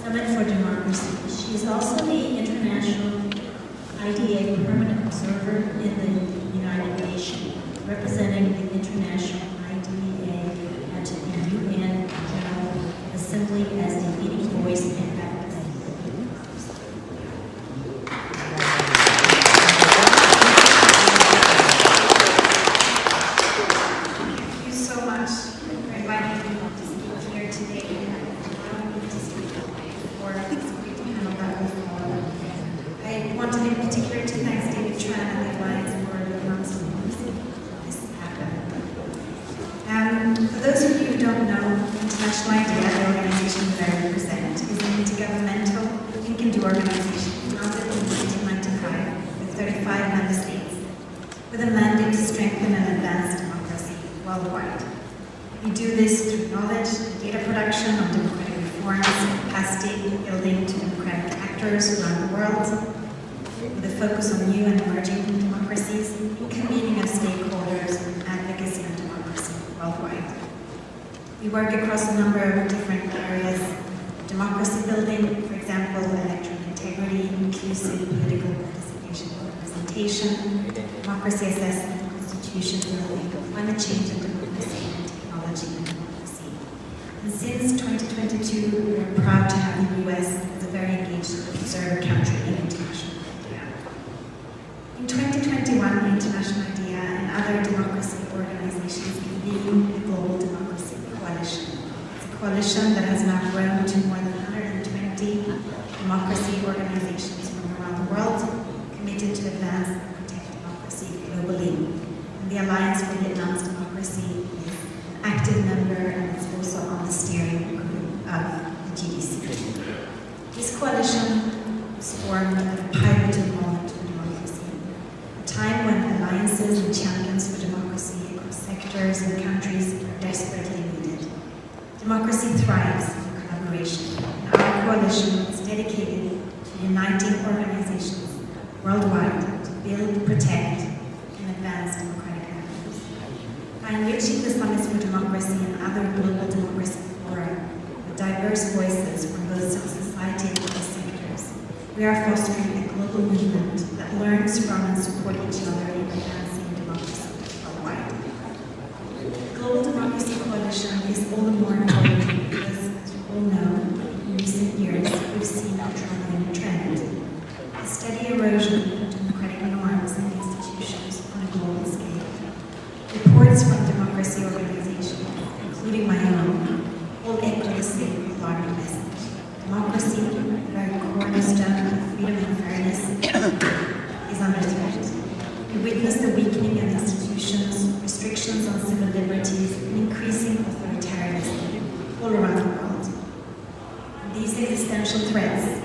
Summit for Democracy. She is also the international IDA permanent observer in the United Nations, representing the international IDEA at the UN General Assembly as the leading voice and advocate. Thank you so much for inviting me to speak here today and allowing me to speak for this great panel that we follow. I wanted in particular to thank David Tran and the Alliance for the announcement of this happened. For those of you who don't know, International IDEA, the organization that I represent, is an intergovernmental think and do organization founded in 1995 with 35 member states, with a mandate to strengthen and advance democracy worldwide. We do this through knowledge and data production on democratic reforms, capacity building to democratic actors around the world, with a focus on new and emerging democracies, convening of stakeholders, and advocacy on democracy worldwide. We work across a number of different areas: democracy building, for example, electoral integrity, inclusive political participation and representation, democracy assessment, constitution building, climate change and democracy, and technology and democracy. And since 2022, we are proud to have the US as a very engaged observer country in international IDEA. In 2021, International IDEA and other democracy organizations convened the Global Democracy Coalition. It's a coalition that has now grown to more than 120 democracy organizations from around the world, committed to advance and protect democracy globally. And the Alliance for Vietnam's Democracy is an active member, and it's also on the steering group of the GDC. This coalition was formed at a pivotal moment for democracy, a time when alliances and champions for democracy across sectors and countries are desperately needed. Democracy thrives coalition is dedicated to uniting organizations worldwide to build, protect, and advance democratic values. By enriching the Summits for Democracy and other global democracy fora with diverse voices from both civil society and other sectors, we are fostering a global movement that learns from and supports each other in advancing democracy worldwide. The Global Democracy Coalition is all the more important because, as you all know, in recent years we've seen a troubling trend: a steady erosion of democratic norms and institutions on a global scale. Reports from democracy organizations, including my own, all echo the same alarming message. Democracy, the very cornerstone of freedom and fairness, is under threat. We witness the weakening of institutions, restrictions on civil liberties, and increasing authoritarianism all around the world. These existential threats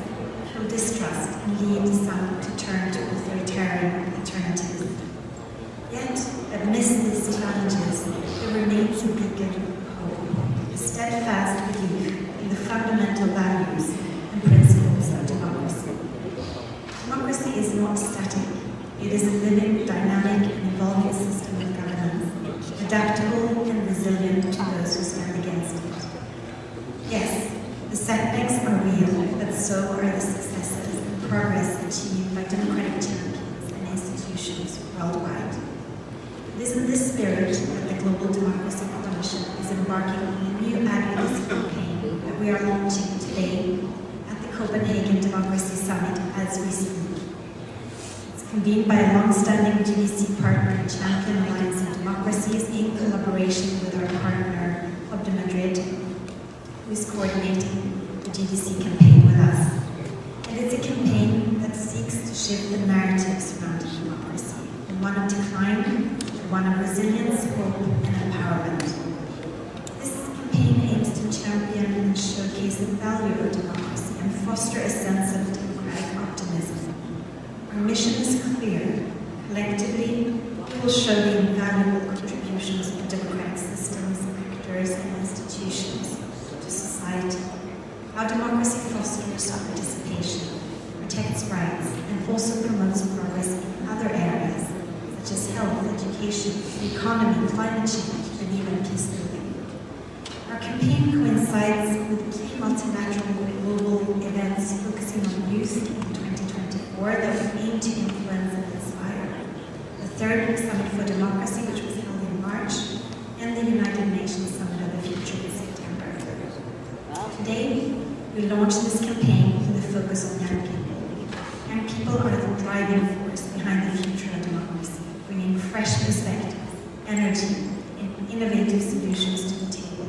kill distrust and lead some to turn to authoritarian alternatives. Yet, amidst these challenges, there remains a beacon of hope, a steadfast belief in the fundamental values and principles of democracy. Democracy is not static. It is a living, dynamic, and evolving system of governance, adaptable and resilient to those who stand against it. Yes, the setbacks are real, but so are the successes and progress achieved by democratic champions and institutions worldwide. It is in this spirit that the Global Democracy Coalition is embarking on a new advocacy campaign that we are launching today at the Copenhagen Democracy Summit as we speak. Convened by a long-standing GDC partner and Champion Alliance of Democracies in collaboration with our partner, Club de Madrid, who is coordinating the GDC campaign with us. And it's a campaign that seeks to shift the narrative surrounding democracy from one of decline to one of resilience, hope, and empowerment. This campaign aims to champion and showcase the value of democracy and foster a sense of democratic optimism. Our mission is clear. Collectively, we will show the invaluable contributions of democratic systems, actors, and institutions to society, how democracy fosters participation, protects rights, and also promotes progress in other areas, such as health, education, the economy, climate change, and even peacebuilding. Our campaign coincides with key multilateral global events focusing on youth in 2024 that we aim to influence and inspire. The third Summit for Democracy, which was held in March, and the United Nations Summit of the Future in September. Today, we launch this campaign with a focus on young people. Young people are the driving force behind the future of democracy, bringing fresh perspectives, energy, and innovative solutions to the table.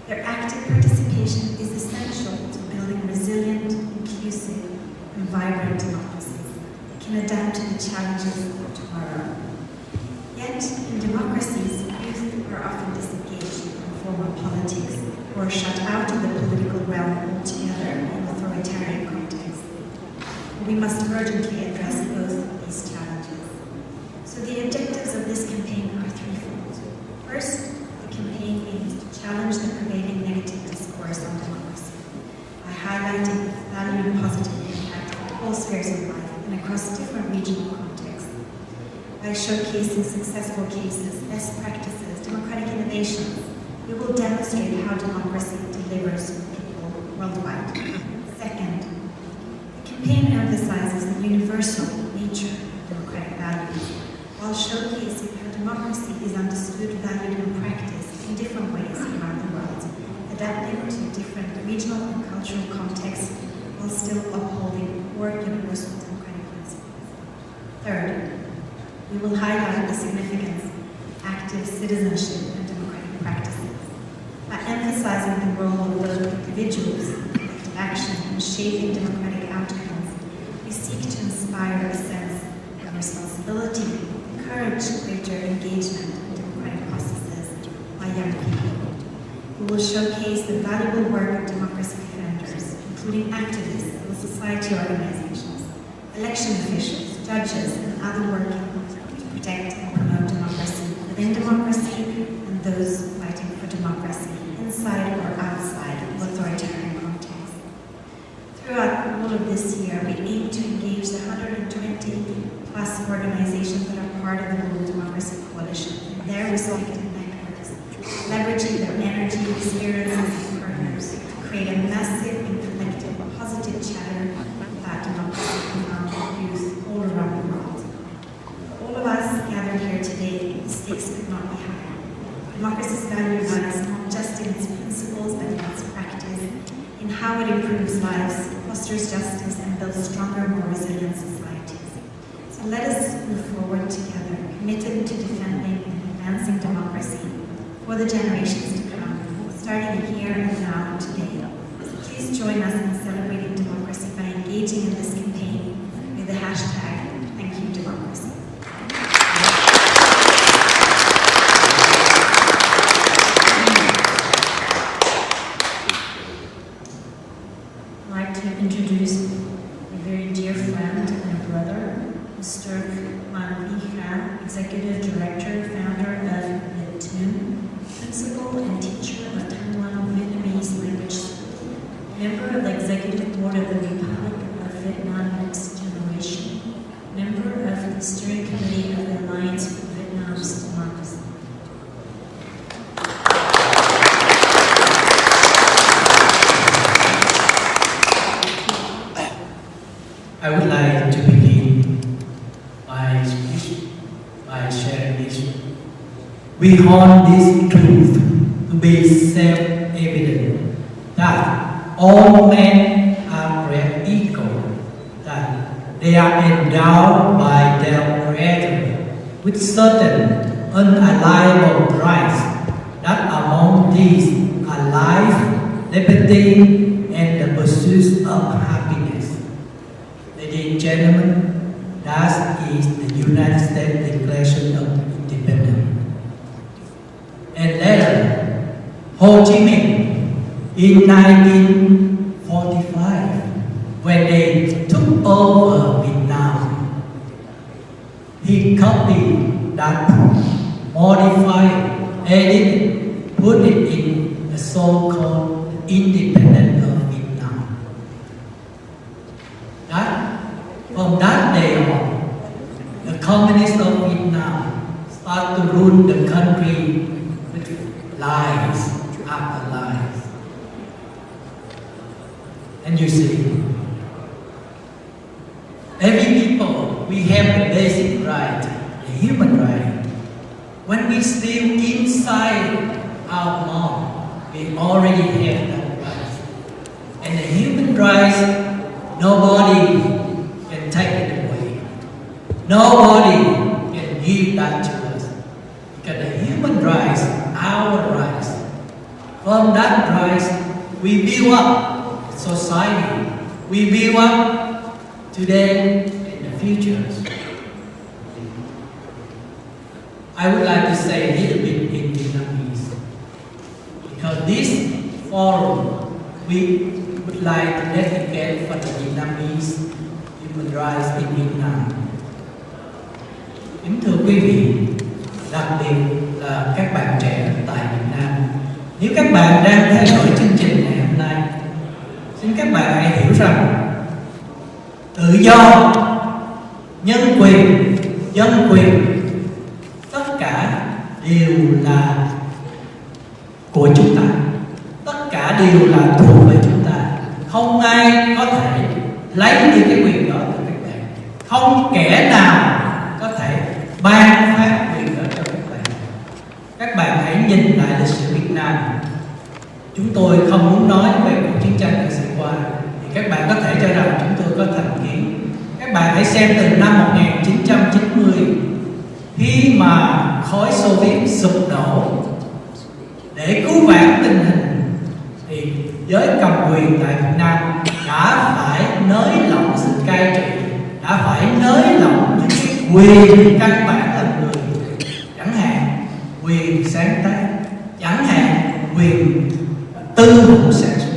Their active participation is essential to building resilient, inclusive, and vibrant democracies that can adapt to the challenges of tomorrow. Yet, in democracies, youth are often disengaged from formal politics or shut out of the political realm altogether in authoritarian contexts. We must urgently address both of these challenges. So the objectives of this campaign are threefold. First, the campaign aims to challenge the prevailing negative discourse on democracy by highlighting the value and positive impact of all spheres of life and across different regional contexts. By showcasing successful cases, best practices, democratic innovations, we will demonstrate how democracy delivers for people worldwide. Second, the campaign emphasizes the universal nature of democratic values, while showcasing how democracy is understood, valued, and practiced in different ways around the world, adapting to different regional and cultural contexts while still upholding core universal democratic principles. Third, we will highlight the significance of active citizenship and democratic practices. By emphasizing the role of both individuals, collective action, and shaping democratic outcomes, we seek to inspire a sense of responsibility, encourage greater engagement in democratic processes by young people. We will showcase the valuable work of democracy defenders, including activists, civil society organizations, election officials, judges, and other working to protect and promote democracy within democracy and those fighting for democracy inside or outside of authoritarian contexts. of this year, we aim to engage the 120 plus organizations that are part of the Global Democracy Coalition in their respective networks, leveraging their energy, experiences, and partners to create a massive and collective positive chatter about democracy among youth all around the world. All of us gathered here today, the stakes could not be higher. Democracy's value lies not just in its principles, but in its practice, in how it improves lives, fosters justice, and builds stronger, more resilient societies. So let us move forward together, committed to defending and advancing democracy for the generations to come, starting here and now today. So please join us in celebrating democracy by engaging in this campaign with the hashtag #ThankYouDemocracy. I'd like to introduce a very dear friend and a brother, Mr. Manviha, Executive Director, founder of Viện, Principal and Teacher of Taiwan Vietnamese Language School, member of the Executive Board of the Republic of Vietnam Next Generation, member of the Steering Committee of the Alliance for Vietnam's Democracy. I would like to begin my speech by sharing this. We hold this truth to be self-evident that all men are created equal, that they are endowed by their Creator with certain unalienable rights, that among these are life, liberty, and the pursuit of happiness. Ladies and gentlemen, that is the United States Declaration of Independence. And later, Ho Chi Minh, in 1945, when they took over Vietnam, he copied that, modified, edited, put it in the so-called Independence of Vietnam. From that day on, the communists of Vietnam start to rule the country with lies after lies. And you see, every people, we have the basic right, the human right. When we still inside our mom, we already have that right. And the human rights, nobody can take it away. Nobody can give that to us. Because the human rights, our rights. From that rights, we build up society. We build up today and the future. I would like to say a little bit in Vietnamese. Because this forum, we would like to dedicate for the Vietnamese human rights in Vietnam. Kính thưa quý vị, đặc biệt là các bạn trẻ tại Việt Nam, nếu các bạn đang theo dõi chương trình ngày hôm nay, xin các bạn hãy hiểu rằng tự do, nhân quyền, dân quyền, tất cả đều là của chúng ta, tất cả đều là thuộc về chúng ta. Không ai có thể lấy đi cái quyền đó từ các bạn, không kẻ nào có thể ban phát quyền đó cho các bạn. Các bạn hãy nhìn lại lịch sử Việt Nam. Chúng tôi không muốn nói về cuộc chiến tranh đã xảy qua, thì các bạn có thể cho rằng chúng tôi có thành kiến. Các bạn hãy xem từ năm 1990, khi mà khối Xô Viết sụp đổ, để cứu vãn tình hình, thì giới cầm quyền tại Việt Nam đã phải nới lỏng sự cai trị, đã phải nới lỏng những cái quyền căn bản là người, chẳng hạn quyền sáng tác, chẳng hạn quyền tư hữu sản xuất.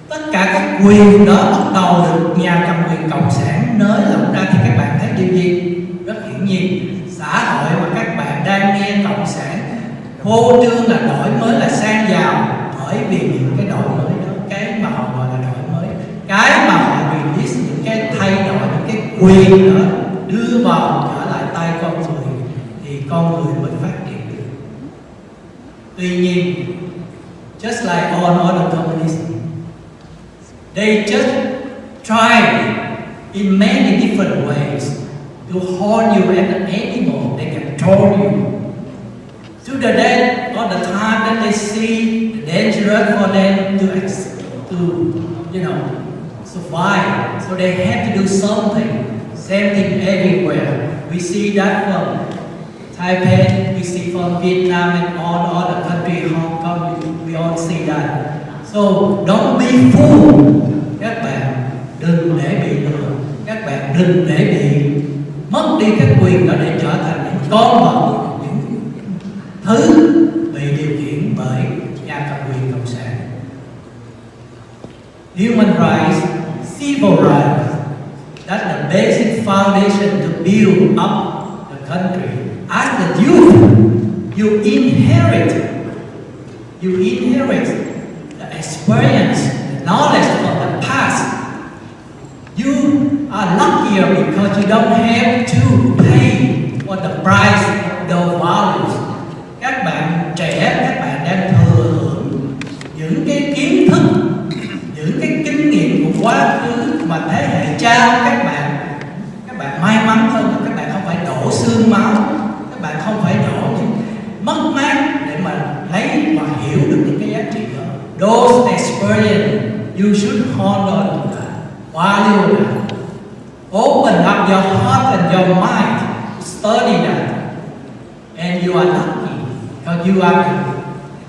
Tất cả các quyền đó bắt đầu được nhà cầm quyền cộng sản nới lỏng ra, thì các bạn thấy điều gì? Rất hiển nhiên, xã hội mà các bạn đang nghe cộng sản hô trương là đổi mới, là sang giàu, bởi vì những cái đổi mới đó, cái mà họ gọi là đổi mới, cái mà họ release quyền đó đưa vào trở lại tay con người thì con người mới phát triển được. Tuy nhiên, just like all other communists, they just try in many different ways to hold you as an animal. They control you. To the day or the time that they see the dangerous for them to survive, so they have to do something. Same thing everywhere. We see that from Taipei, we see from Vietnam and all other countries, Hong Kong, we all see that. So don't be fooled. Các bạn đừng để bị lừa, các bạn đừng để bị mất đi các quyền đó để trở thành những con vật, những thứ bị điều khiển bởi nhà cầm quyền cộng sản. Human rights, civil rights, that's the basic foundation to build up the country. As the youth, you inherit the experience, the knowledge from the past. You are luckier because you don't have to pay for the price of those values. Các bạn trẻ, các bạn đang thừa hưởng những cái kiến thức, những cái kinh nghiệm của quá khứ mà thế hệ cha các bạn may mắn hơn, các bạn không phải đổ xương máu, các bạn không phải đổ những mất mát để mà lấy và hiểu được những cái giá trị đó. Those experience you should hold on to that, value that, open up your heart and your mind to study that, and you are lucky because you are in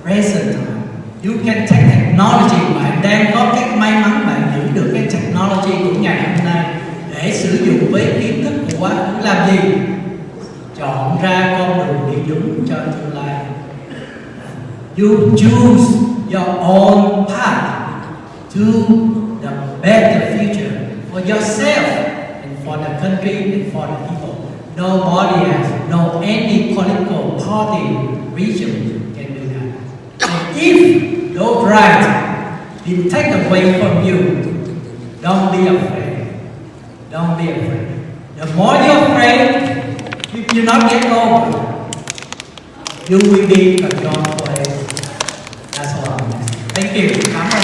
present time. You can take technology. Bạn đang có cái may mắn bạn giữ được cái technology của ngày hôm nay để sử dụng với kiến thức của quá khứ làm gì? Chọn ra con đường đi đúng cho tương lai. You choose your own path to the better future for yourself and for the country and for the people. Nobody else, no any political party, region can do that. And if those rights been taken away from you, don't be afraid. Don't be afraid. The more you're afraid, if you not get over, you will be controlled forever. That's all I'm saying. Thank you. Cảm ơn.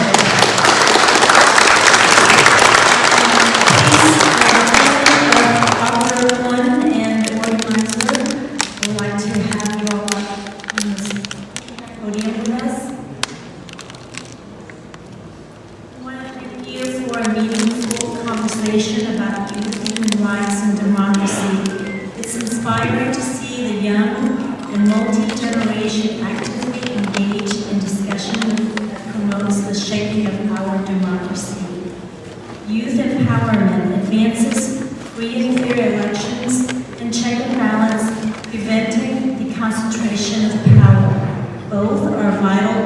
About youth, human rights, and democracy. It's inspiring to see the young and multi-generation actively engaged in discussion that promotes the shaping of our democracy. Youth empowerment advances free and fair elections and check and balance, preventing the concentration of power. Both are vital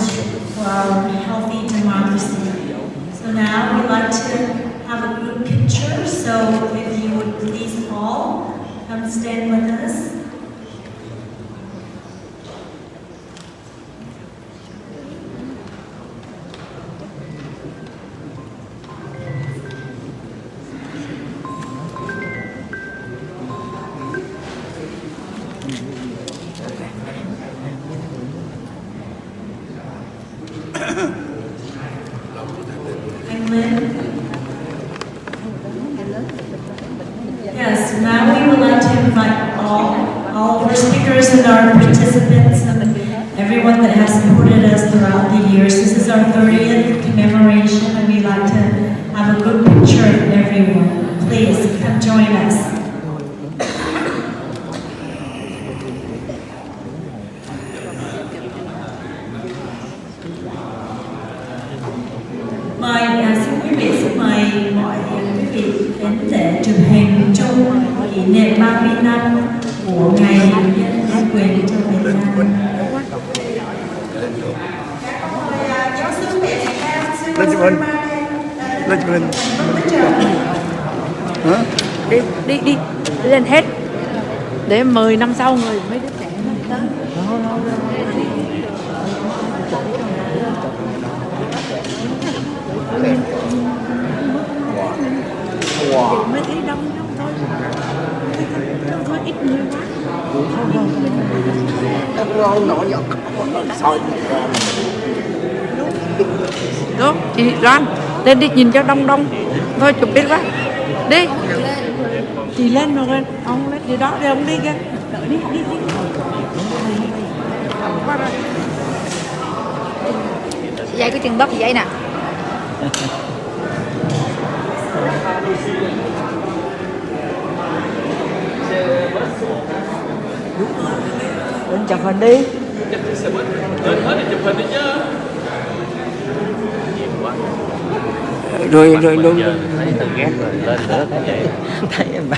for our healthy democracy. So now we'd like to have a group picture, so if you would please all come stand with us. I'm Lynn. Yes, now we would like to invite all of our speakers and our participants and everyone that has supported us throughout the years. This is our 30th commemoration, and we'd like to have a good picture of everyone. Please come join us. Xin mời mọi quý vị đến để chụp hình chung kỷ niệm 30 năm của Ngày Nhân Quyền cho Việt Nam. Lên chụp hình. Lên chụp hình. Hả? Đi lên hết. Để 10 năm sau người mấy đứa trẻ nó tới. Wow. Mới thấy đông thôi. Có ít người quá. Đúng, chị Loan, lên đi nhìn cho đông đông. Thôi chụp đi quá. Đi. Chị lên rồi lên. Ông lên gì đó đi, ông đi kìa. Đợi đi. Qua rồi. Dây cái chân đất vậy nè. Lên chụp hình đi. Lên hết thì chụp hình đi chứ. Rồi Giờ thấy từ ghét rồi lên nữa cũng vậy. thấy em bà.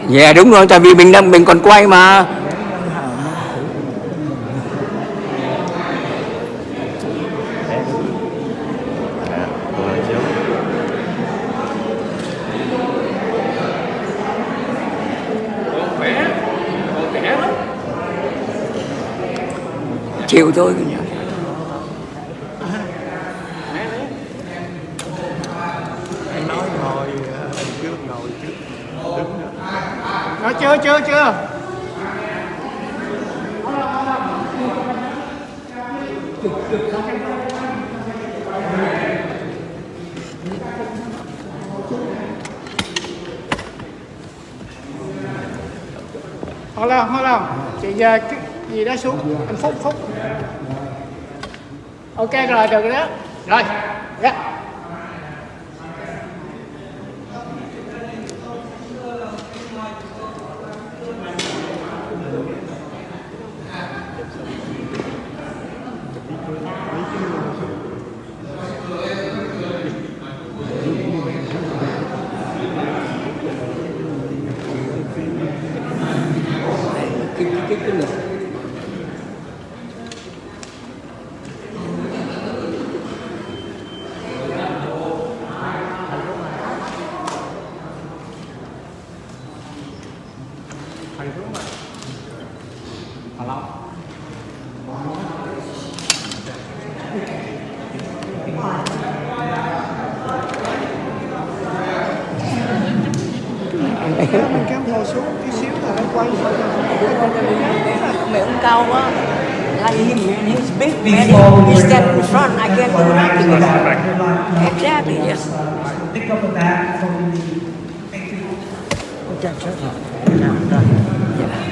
Dạ đúng rồi, tại vì mình còn quay mà. Chịu thôi nhỉ. Anh nói ngồi trước ngồi trước đứng nữa. Nói chưa. Thôi đâu. Chị cái gì đó xuống. Anh Phúc. Ok rồi, được rồi đó. Rồi. Dạ. Cái lực. Mình kéo ngồi xuống tí xíu là nó quay. Mẹ ông cao quá. Like him, he's big. Before we He were stand in front, I can't do nothing with that. that. Exactly, yes. Pick up a bag from the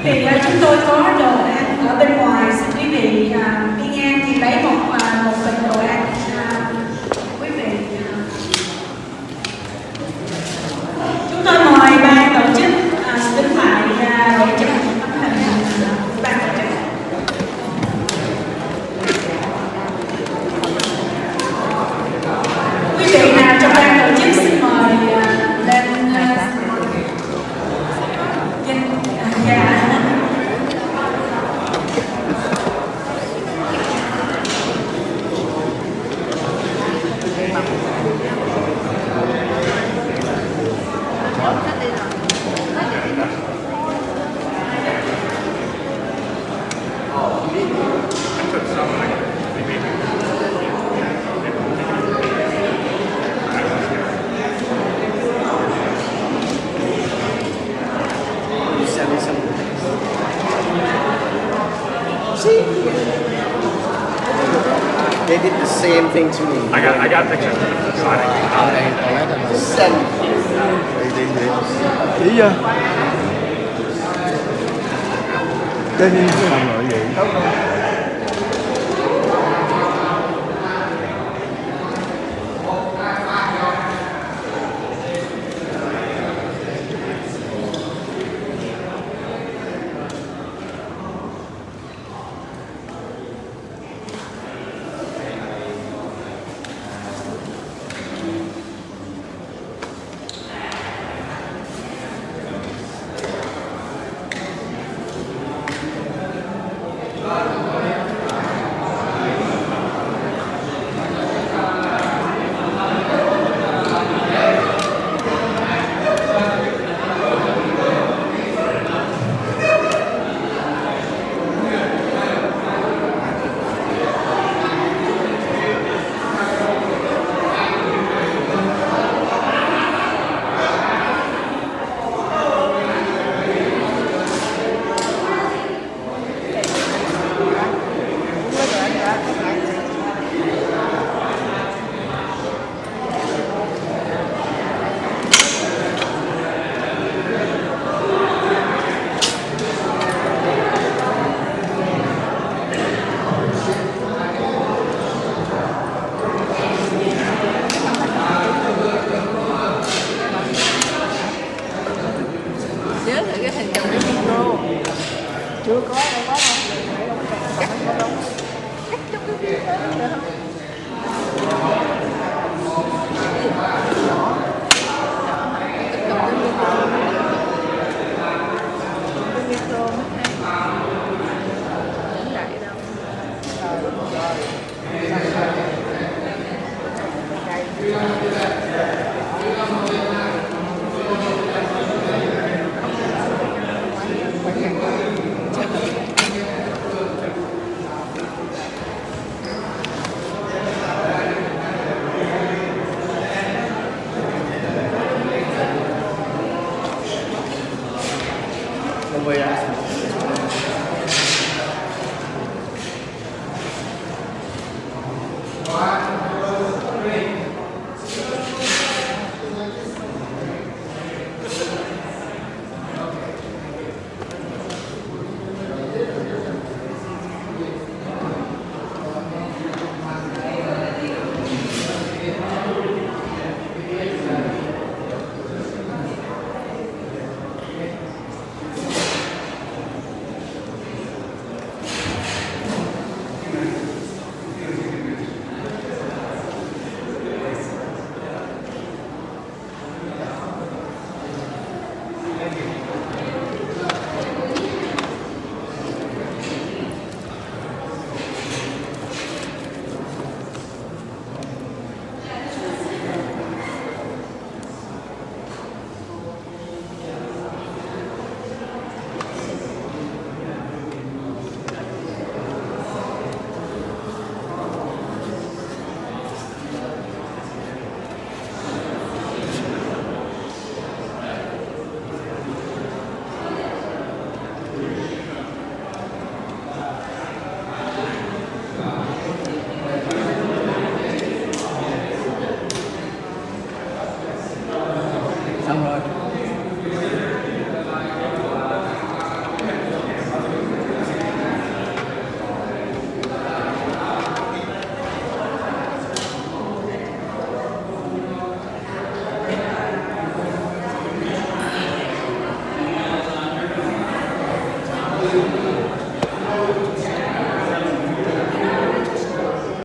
Thì chúng tôi có đồ ăn ở bên ngoài, xin quý vị đi ngang thì lấy một phần đồ ăn. Quý vị, chúng tôi mời ban tổ chức đứng lại để chụp một tấm hình ban tổ chức. Quý vị nào trong ban tổ chức xin mời lên. Dạ. They did the same thing to me. I got pictures. Send. Chỉ chưa? Cái gì làm loại gì? cái hình trong cái micro. Chưa có, đâu có đâu. Cắt trong cái micro được không? Không về á.